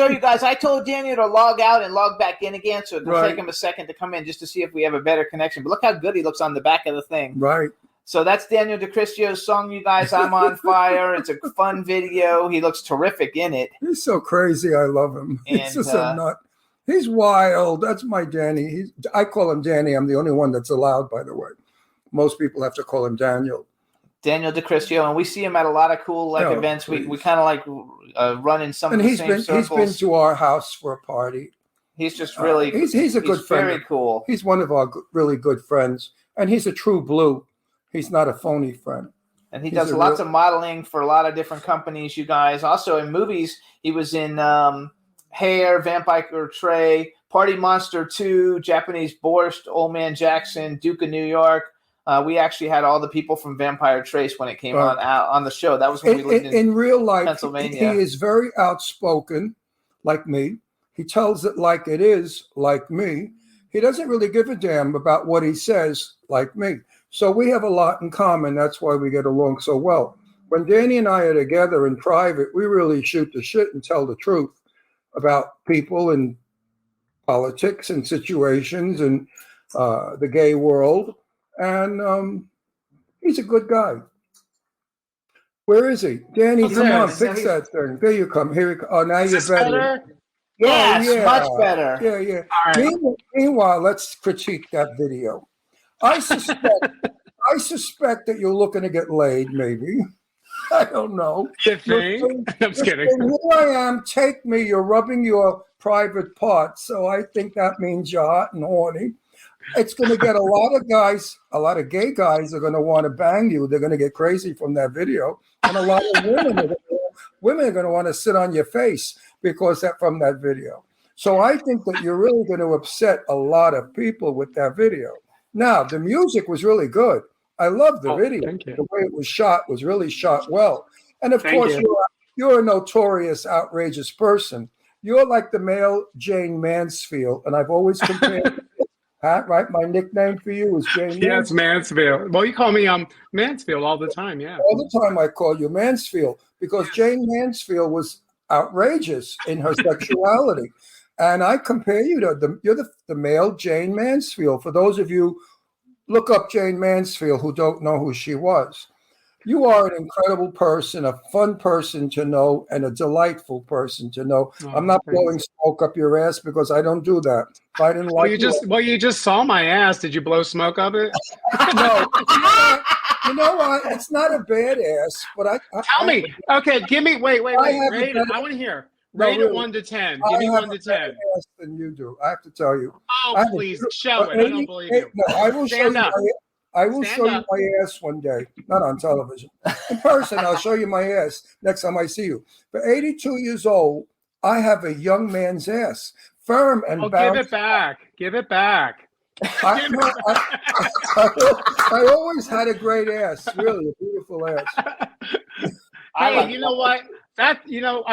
show you guys. I told Daniel to log out and log back in again, so it'll Right. take him a second to come in just to see if we have a better connection. But look how good he looks on the back of the thing. Right. So that's Daniel DiCriscio's song, you guys. I'm on fire. It's a fun video. He looks terrific in it. He's so crazy. I love him. He's And, just a nut. He's wild. That's my Danny. I call him Danny. I'm the only one that's allowed, by the way. Most people have to call him Daniel. Daniel DiCriscio, and we see him at a lot of cool events. We kind of like run in some of the same circles. He's been to our house for a party. He's just really he's a good friend. Very cool. He's one of our really good friends, and he's a true blue. He's not a phony friend. And he does lots of modeling for a lot of different companies, you guys. Also in movies, he was in Hair, Vampire Trey, Party Monster 2, Japanese Borscht, Old Man Jackson, Duke of New York. We actually had all the people from Vampire Trace when it came on the show. That was when we lived in real life, Pennsylvania. He is very outspoken, like me. He tells it like it is, like me. He doesn't really give a damn about what he says, like me. So we have a lot in common. That's why we get along so well. When Danny and I are together in private, we really shoot the shit and tell the truth about people and politics and situations and the gay world. And he's a good guy. Where is he? Danny, come on, fix that thing. There you come. Here you come. Oh, now you're better. Yes, much better. Yeah. All right. Meanwhile, let's critique that video. I suspect that you're looking to get laid, maybe. I don't know. You think? I'm just kidding. Here I am. Take me. You're rubbing your private parts. So I think that means you're hot and horny. It's going to get a lot of guys, a lot of gay guys are going to want to bang you. They're going to get crazy from that video. And a lot of women are going to want to sit on your face because from that video. So I think that you're really going to upset a lot of people with that video. Now, the music was really good. I love the video. The way it was shot was really shot well. And of course, you're a notorious, outrageous person. You're like the male Jane Mansfield. And I've always compared right? My nickname for you is Jane Mansfield. Yes, Mansfield. Well, you call me Mansfield all the time, yeah. All the time I call you Mansfield because Jane Mansfield was outrageous in her sexuality. And I compare you to you're the male Jane Mansfield. For those of you, look up Jane Mansfield who don't know who she was. You are an incredible person, a fun person to know, and a delightful person to know. I'm not blowing smoke up your ass because I don't do that. If I didn't like you just saw my ass. Did you blow smoke up it? No. You know what? It's not a bad ass, but Tell me. Okay, give me. Wait. I want to hear. Rate it 1 to 10. Give me 1 to 10. Ass than you do. I have to tell you. Oh, please show it. I don't believe you. No, I will show you. I will show you my ass one day, not on television. In person, I'll show you my ass next time I see you. But 82 years old, I have a young man's ass, firm and bound. Give it back. Give it back. I always had a great ass, really, a beautiful ass. Hey, you know what? I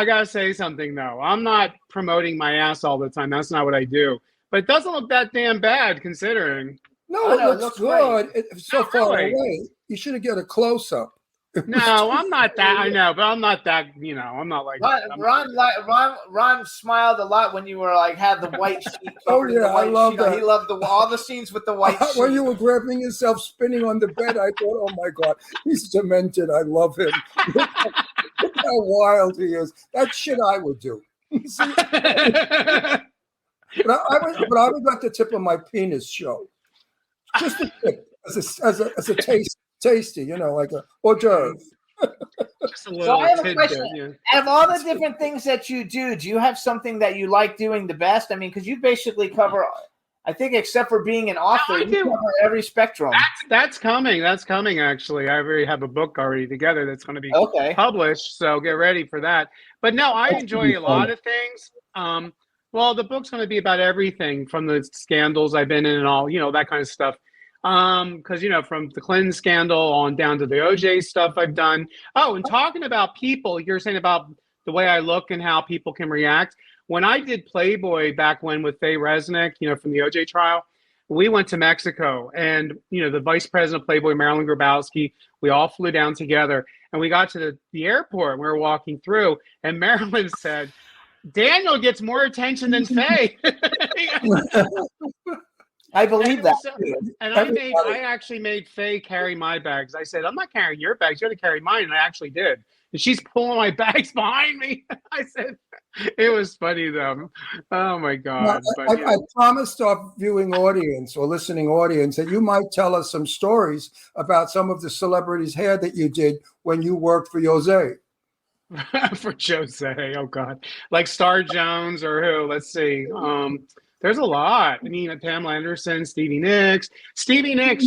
gotta say something though. I'm not promoting my ass all the time. That's not what I do. But it doesn't look that damn bad considering. No, it looks good. It's so far away. You should have got a close up. No, I'm not that. I know, but I'm not that. I'm not like Ron smiled a lot when you were like had the white sheet. Oh yeah, I love that. He loved all the scenes with the white sheet. When you were grabbing yourself, spinning on the bed, I thought, oh my God, he's demented. I love him. Look how wild he is. That shit I would do. But I was at the tip of my penis show. Just a tip, as a tasty, like a hors d'oeuvre. So I have a question. Out of all the different things that you do you have something that you like doing the best? I mean, because you basically cover, I think, except for being an author, you cover every spectrum. That's coming. That's coming, actually. I already have a book already together that's going to be published, so get ready for that. But no, I enjoy a lot of things. Well, the book's going to be about everything from the scandals I've been in and all, that kind of stuff. Because, from the Clinton scandal on down to the OJ stuff I've done. Oh, and talking about people, you're saying about the way I look and how people can react. When I did Playboy back when with Faye Resnick, from the OJ trial, we went to Mexico and, the vice president of Playboy, Marilyn Grabowski, we all flew down together and we got to the airport. We were walking through and Marilyn said, Daniel gets more attention than Faye. I believe that. And I actually made Faye carry my bags. I said, I'm not carrying your bags. You're to carry mine. And I actually did. And she's pulling my bags behind me. I said, it was funny though. Oh my God. I promised our viewing audience or listening audience that you might tell us some stories about some of the celebrities' hair that you did when you worked for Jose. For Jose, oh God. Like Star Jones or who? Let's see. There's a lot. I mean, Pamela Anderson, Stevie Nicks. Stevie Nicks,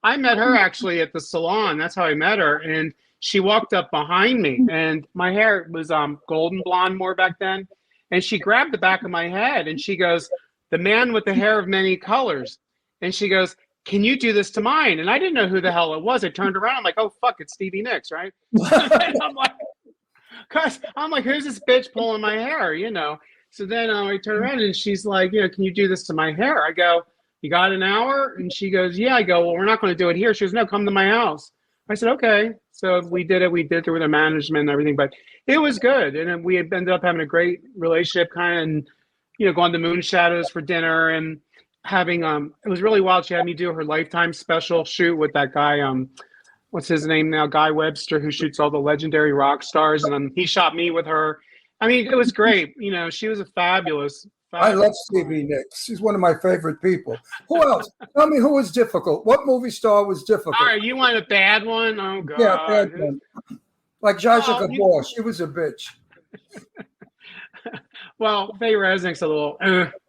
I met her actually at the salon. That's how I met her. And she walked up behind me, and my hair was golden blonde more back then. And she grabbed the back of my head, and she goes, "The man with the hair of many colors." And she goes, "Can you do this to mine?" And I didn't know who the hell it was. I turned around. I'm like, "Oh, fuck, it's Stevie Nicks, right?" And I'm like, who's this bitch pulling my hair, So then I turn around, and she's like, "Can you do this to my hair?" I go, "You got an hour?" And she goes, "Yeah." I go, "Well, we're not going to do it here." She goes, "No, come to my house." I said, "Okay." So we did it. We did it with the management and everything, but it was good. And then we ended up having a great relationship and, going to Moon Shadows for dinner and having, it was really wild. She had me do her Lifetime special shoot with that guy, what's his name now? Guy Webster, who shoots all the legendary rock stars. And he shot me with her. I mean, it was great. She was a fabulous. I love Stevie Nicks. She's one of my favorite people. Who else? Tell me who was difficult. What movie star was difficult? All right, you want a bad one? Oh, God. Yeah, bad one. Like Zsa Zsa Gabor. She was a bitch. Well, Faye Resnick's a little,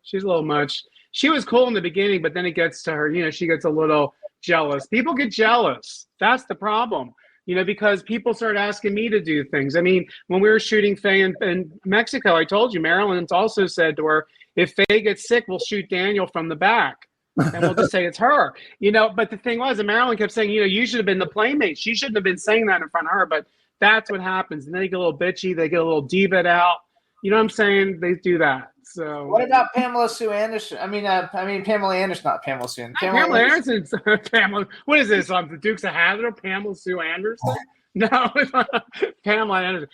she's a little much. She was cool in the beginning, but then it gets to her, she gets a little jealous. People get jealous. That's the problem. Because people start asking me to do things. I mean, when we were shooting Faye in Mexico, I told you, Marilyn's also said to her, if Faye gets sick, we'll shoot Daniel from the back. And we'll just say it's her. But the thing was, and Marilyn kept saying, you should have been the playmate. She shouldn't have been saying that in front of her. But that's what happens. And then they get a little bitchy. They get a little diva out. You know what I'm saying? They do that. So what about Pamela Sue Anderson? Pamela Anderson, not Pamela Sue. Pamela Anderson. Pamela. What is this? The Dukes of Hazzard? Pamela Sue Anderson? No, it's not Pamela Anderson.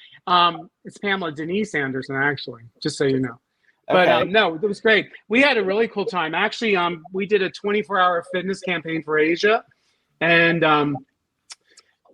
It's Pamela Denise Anderson, actually. Just so you know. But Okay. no, it was great. We had a really cool time. Actually, we did a 24-hour fitness campaign for Asia, and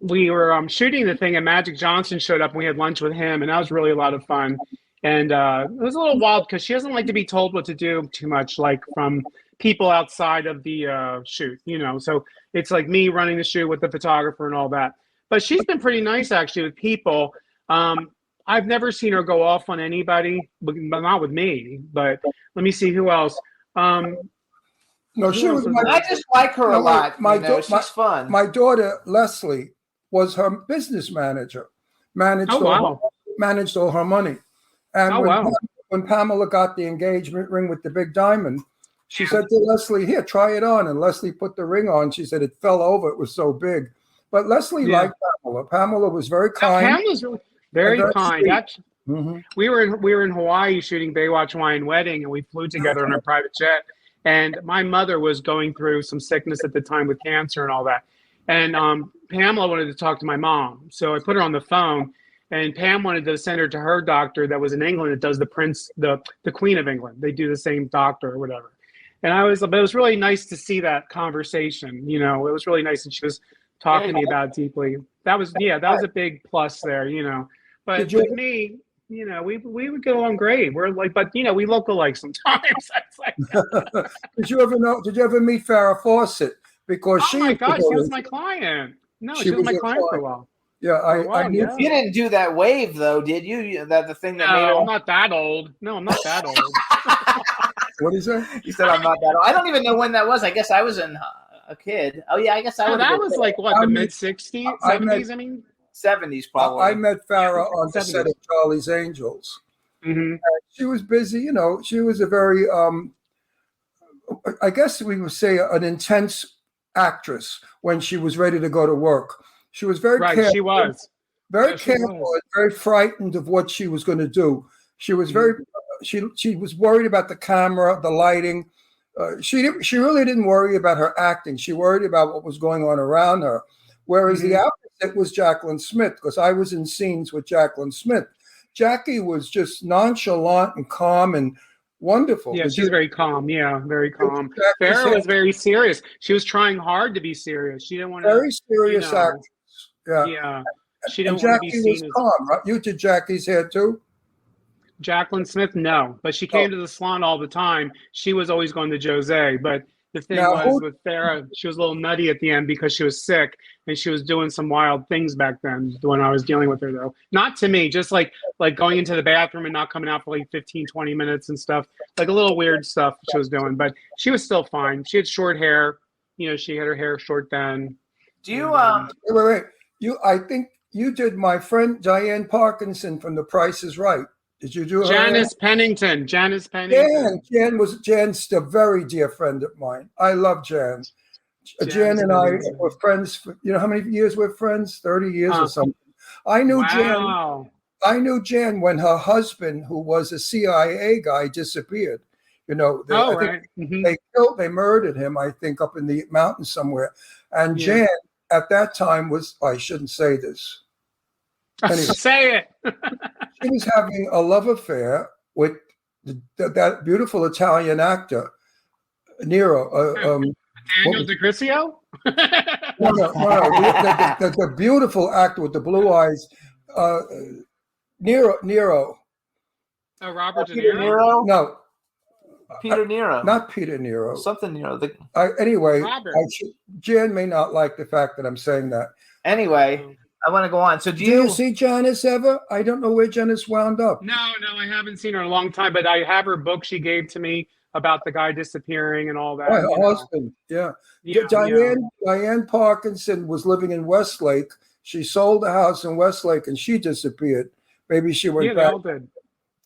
we were shooting the thing, and Magic Johnson showed up, and we had lunch with him, and that was really a lot of fun. And it was a little wild because she doesn't like to be told what to do too much, like from people outside of the shoot, So it's like me running the shoot with the photographer and all that. But she's been pretty nice, actually, with people. I've never seen her go off on anybody, but not with me. But let me see who else. No, she was. I just like her a lot. She's fun. My daughter Leslie was her business manager. Managed all her money. And when Pamela got the engagement ring with the big diamond, she said to Leslie, "Here, try it on." And Leslie put the ring on. She said it fell over. It was so big. But Leslie liked Pamela. Pamela was very kind. Pamela's really very kind. Mm-hmm. We were in Hawaii shooting Baywatch Hawaiian Wedding, and we flew together in a private jet. And my mother was going through some sickness at the time with cancer and all that. And Pamela wanted to talk to my mom, so I put her on the phone. And Pam wanted to send her to her doctor that was in England that does the Queen of England. They do the same doctor or whatever. And it was really nice to see that conversation. It was really nice. And she was talking to me about it deeply. That was a big plus there, But with me, we would get along great. We're like, but we look alike sometimes. Did you ever meet Farrah Fawcett? Because oh my God, she was my client. No, she was my client for a while. Yeah, I knew. You didn't do that wave though, did you? That the thing that made her. I'm not that old. No, I'm not that old. What is that? You said I'm not that old. I don't even know when that was. I guess I was a kid. Oh yeah, I guess I was. That was like what, the mid '60s, '70s? I mean, '70s probably. I met Farrah on the set of Charlie's Angels. Mm-hmm. She was busy. She was a very, I guess we would say, an intense actress when she was ready to go to work. She was very careful. She was very careful and very frightened of what she was going to do. She was very. She was worried about the camera, the lighting. She really didn't worry about her acting. She worried about what was going on around her. Whereas the opposite was Jacqueline Smith, because I was in scenes with Jacqueline Smith. Jackie was just nonchalant and calm and wonderful. Yeah, she's very calm. Yeah, very calm. Jackie's Farrah was very serious. She was trying hard to be serious. She didn't want to. very serious actress. Yeah. Yeah. She And didn't want to be Jackie seen was as calm, right? You did Jackie's hair too? Jacqueline Smith. No, but she came to the salon all the time. She was always going to Jose. But the thing Now, was with Farrah, she was a little nutty at the end because she was sick and she was doing some wild things back then when I was dealing with her, though. Not to me, just like going into the bathroom and not coming out for like 15, 20 minutes and stuff. Like a little weird stuff she was doing. But she was still fine. She had short hair. You know, she had her hair short then. Do you wait. I think you did my friend Diane Parkinson from The Price is Right. Did you do her? Janice Pennington. Jan's Jan's a very dear friend of mine. I love Jan. Jan and I were friends for, you know how many years we're friends? 30 years or something. I knew Jan when her husband, who was a CIA guy, disappeared. You know, they murdered him, I think, up in the mountains somewhere. And Jan at that time was, I shouldn't say this. Anyway, say it. She was having a love affair with that beautiful Italian actor, Nero. Daniel DiCriscio? No. The beautiful actor with the blue eyes, Nero. Oh, Robert De Peter Niro? Nero? No. Peter Nero. Not Peter Nero. Something Nero. Anyway, Robert. Jan may not like the fact that I'm saying that. Anyway, I want to go on. So do you see Janice ever? I don't know where Janice wound up. No, I haven't seen her in a long time, but I have her book she gave to me about the guy disappearing and all that. Right, her husband, Diane Parkinson was living in Westlake. She sold a house in Westlake and she disappeared. Maybe she went back. They all did.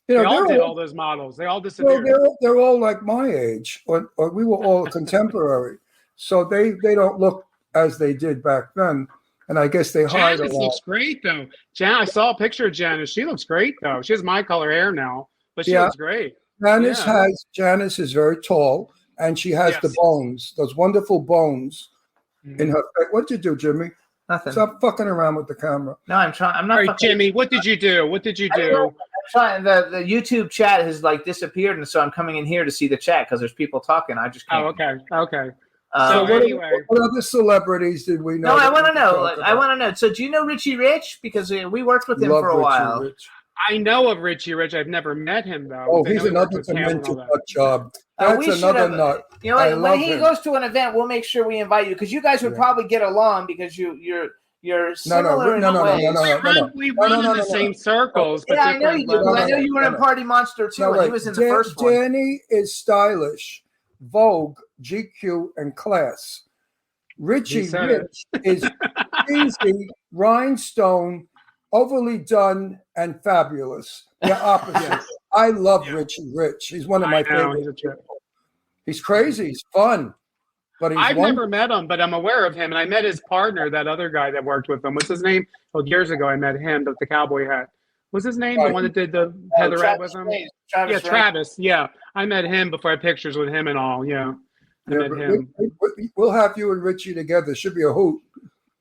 They all did all those models. They all disappeared. Well, they're all like my age, or we were all contemporary. So they don't look as they did back then. And I guess they hide a lot. Janice looks great, though. I saw a picture of Janice. She looks great, though. She has my color hair now, but she looks great. Janice is very tall, and she has the bones, those wonderful bones in her face. What'd you do, Jimmy? Nothing. Stop fucking around with the camera. No, I'm trying. I'm not. All right, Jimmy, what did you do? What did you do? The YouTube chat has disappeared, and so I'm coming in here to see the chat because there's people talking. I just can't. Oh, okay. So what other celebrities did we know? No, I want to know. So do you know Richie Rich? Because we worked with him for a while. Rich. I know of Richie Rich. I've never met him, though. Oh, he's another demented nut job. That's another nut. You know, when he goes to an event, we'll make sure we invite you because you guys would probably get along because you're similar in ways. We run in the same circles. Yeah, I know you do. I know you were in Party Monster too, and he was in the first one. Danny is stylish, Vogue, GQ, and Class. Richie Rich is easy, rhinestone, overly done, and fabulous. They're opposites. I love Richie Rich. He's one of my favorites. He's crazy. He's fun. But I've never met him, but I'm aware of him. And I met his partner, that other guy that worked with him. What's his name? Oh, years ago I met him with the cowboy hat. What's his name? The one that did the Heatherette with him? Travis. Yeah. I met him before I had pictures with him and all. Yeah. I met him. We'll have you and Richie together. Should be a hoot.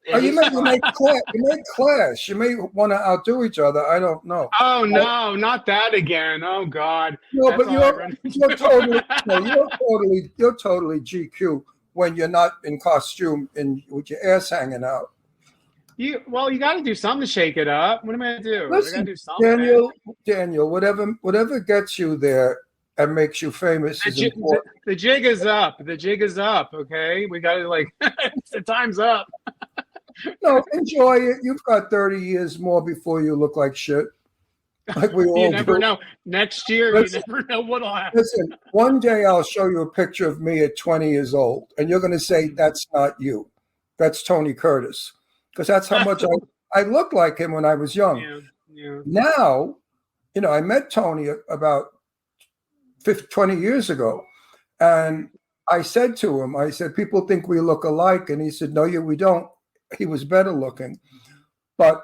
You may clash. You may want to outdo each other. I don't know. Oh no, not that again. Oh God. No, but you're totally GQ when you're not in costume and with your ass hanging out. You got to do something to shake it up. What am I going to do? Listen, I got to do something. Daniel, whatever gets you there and makes you famous is important. The jig is up. The jig is up. Okay, we got to the time's up. No, enjoy it. You've got 30 years more before you look like shit. Like we all You never do. know. Next year, you never know what'll happen. Listen, one day I'll show you a picture of me at 20 years old, and you're going to say, that's not you. That's Tony Curtis. Because that's how much I looked like him when I was young. Yeah. Now, I met Tony about 20 years ago, and I said to him, people think we look alike, and he said, no, we don't. He was better looking. But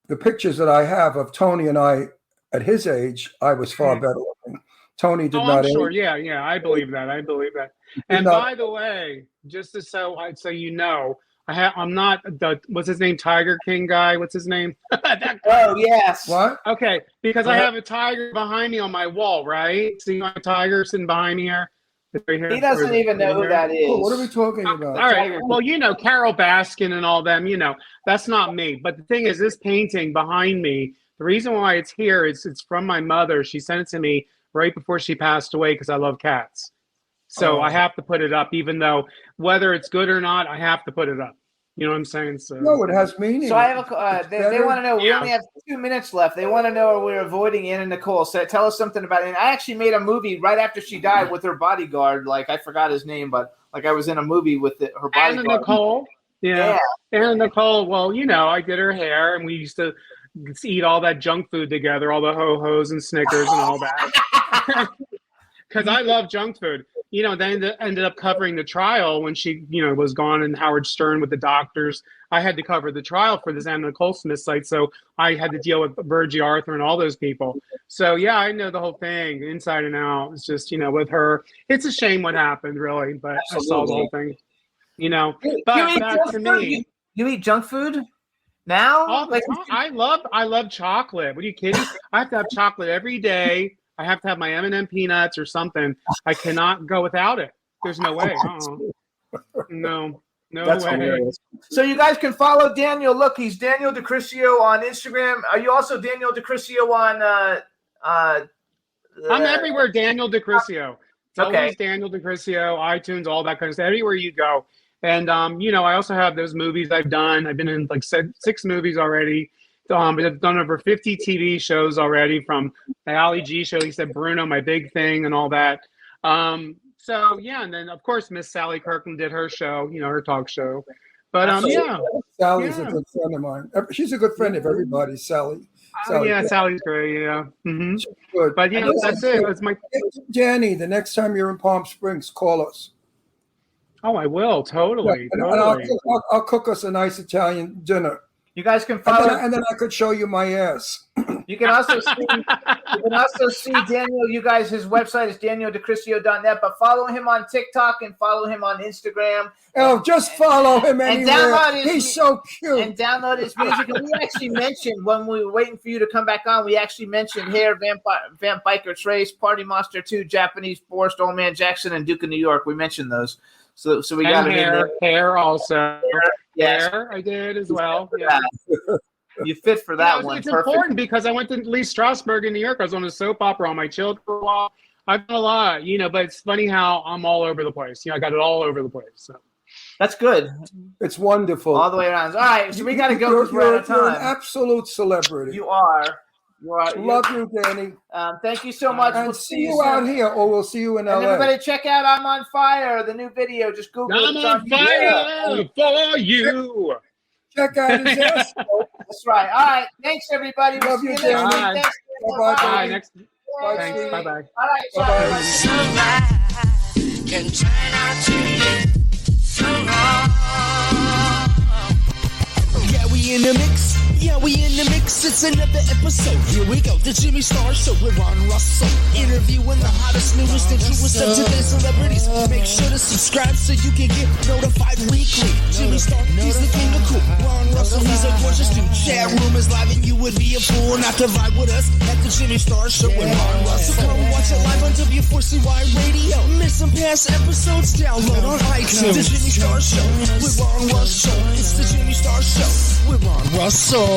the pictures that I have of Tony and I at his age, I was far better looking. Tony did not. I'm sure. Yeah, I believe that. And by the way, just so you know, I'm not the what's his name, Tiger King guy. What's his name? Oh yes. What? Okay, because I have a tiger behind me on my wall, right? See my tiger sitting behind me here. Right here. He doesn't even know who that is. Oh, what are we talking about? All right. Well, Carol Baskin and all them, that's not me. But the thing is, this painting behind me, the reason why it's here is it's from my mother. She sent it to me right before she passed away because I love cats. So I have to put it up, even though whether it's good or not, I have to put it up. You know what I'm saying? So No, it has meaning. So I have a. They want to know. We only have 2 minutes left. They want to know we're avoiding Anna Nicole. So tell us something about it. And I actually made a movie right after she died with her bodyguard. Like I forgot his name, but like I was in a movie with her bodyguard. Anna Nicole. Yeah. Anna Nicole. Well, I did her hair, and we used to eat all that junk food together, all the ho-hos and Snickers and all that. Because I love junk food. They ended up covering the trial when she, was gone, and Howard Stern with the doctors. I had to cover the trial for this Anna Nicole Smith site, so I had to deal with Virgie Arthur and all those people. So yeah, I know the whole thing inside and out. It's just with her. It's a shame what happened, really, but I saw the whole thing. But back to me. You eat junk food now? I love chocolate. What are you kidding? I have to have chocolate every day. I have to have my M&M peanuts or something. I cannot go without it. There's no way. No That's way. Hilarious. So you guys can follow Daniel. Look, he's Daniel DiCriscio on Instagram. Are you also Daniel DiCriscio on? I'm everywhere. Daniel DiCriscio. It's always Daniel DiCriscio, iTunes, all that kind of stuff. Everywhere you go. And I also have those movies I've done. I've been in like 6 movies already. I've done over 50 TV shows already, from the Ali G show. He said Bruno, My Big Thing, and all that. And then of course Miss Sally Kirkland did her show, her talk show. But Sally's a good friend of mine. She's a good friend of everybody, Sally. Sally's great. Yeah, mm-hmm. Good. But that's it. That's my Danny. The next time you're in Palm Springs, call us. Oh, I will totally. And I'll cook us a nice Italian dinner. You guys can follow, and then I could show you my ass. You can also see Daniel. You guys, his website is DanielDiCriscio.net. But follow him on TikTok and follow him on Instagram. Oh, just follow him anywhere. He's so cute. And download his music. And we actually mentioned when we were waiting for you to come back on. We actually mentioned Hair, Vamp Biker Trace, Party Monster 2, Japanese Forest, Old Man Jackson, and Duke of New York. We mentioned those. So we got it in there. Hair also. Yes. Hair I did as well. Yeah. You fit for that one. It's important because I went to Lee Strasberg in New York. I was on a soap opera on my children for a while. I've done a lot, but it's funny how I'm all over the place. I got it all over the place. So that's good. It's wonderful. All the way around. All right, so we got to go because we're out of time. You're an absolute celebrity. You are. Love you, Danny. Thank you so much. And we'll see you out here, or we'll see you in LA. Everybody check out I'm on Fire, the new video. Just Google it. I'm on fire for you. Check out his ass. That's right. All right. Thanks, everybody. Love you, Danny. Thanks. Bye-bye. Thanks. Bye-bye. All right. Bye. Can turn out to be so wrong. Yeah, we in the mix. Yeah, we in the mix. It's another episode. Here we go. The Jimmy Star Show with Ron Russell. Interviewing the hottest, newest, and truest of today's celebrities. Make sure to subscribe so you can get notified weekly. Jimmy Star, he's the king of cool. Ron Russell, he's a gorgeous dude. Chat room is live and you would be a fool not to vibe with us at the Jimmy Star Show with Ron Russell. Come watch it live on W4CY Radio. Miss some past episodes, download on iTunes. The Jimmy Star Show with Ron Russell. It's the Jimmy Star Show with Ron Russell.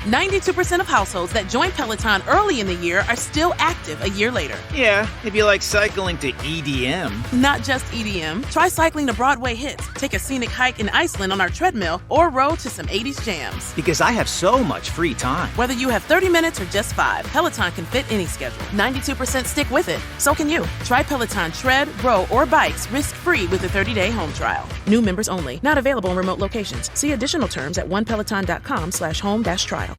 92% of households that join Peloton early in the year are still active a year later. Yeah, if you like cycling to EDM. Not just EDM. Try cycling to Broadway hits, take a scenic hike in Iceland on our treadmill, or row to some 80s jams. Because I have so much free time. Whether you have 30 minutes or just 5, Peloton can fit any schedule. 92% stick with it. So can you. Try Peloton tread, row, or bikes risk-free with a 30-day home trial. New members only. Not available in remote locations. See additional terms at onepeloton.com/home-trial.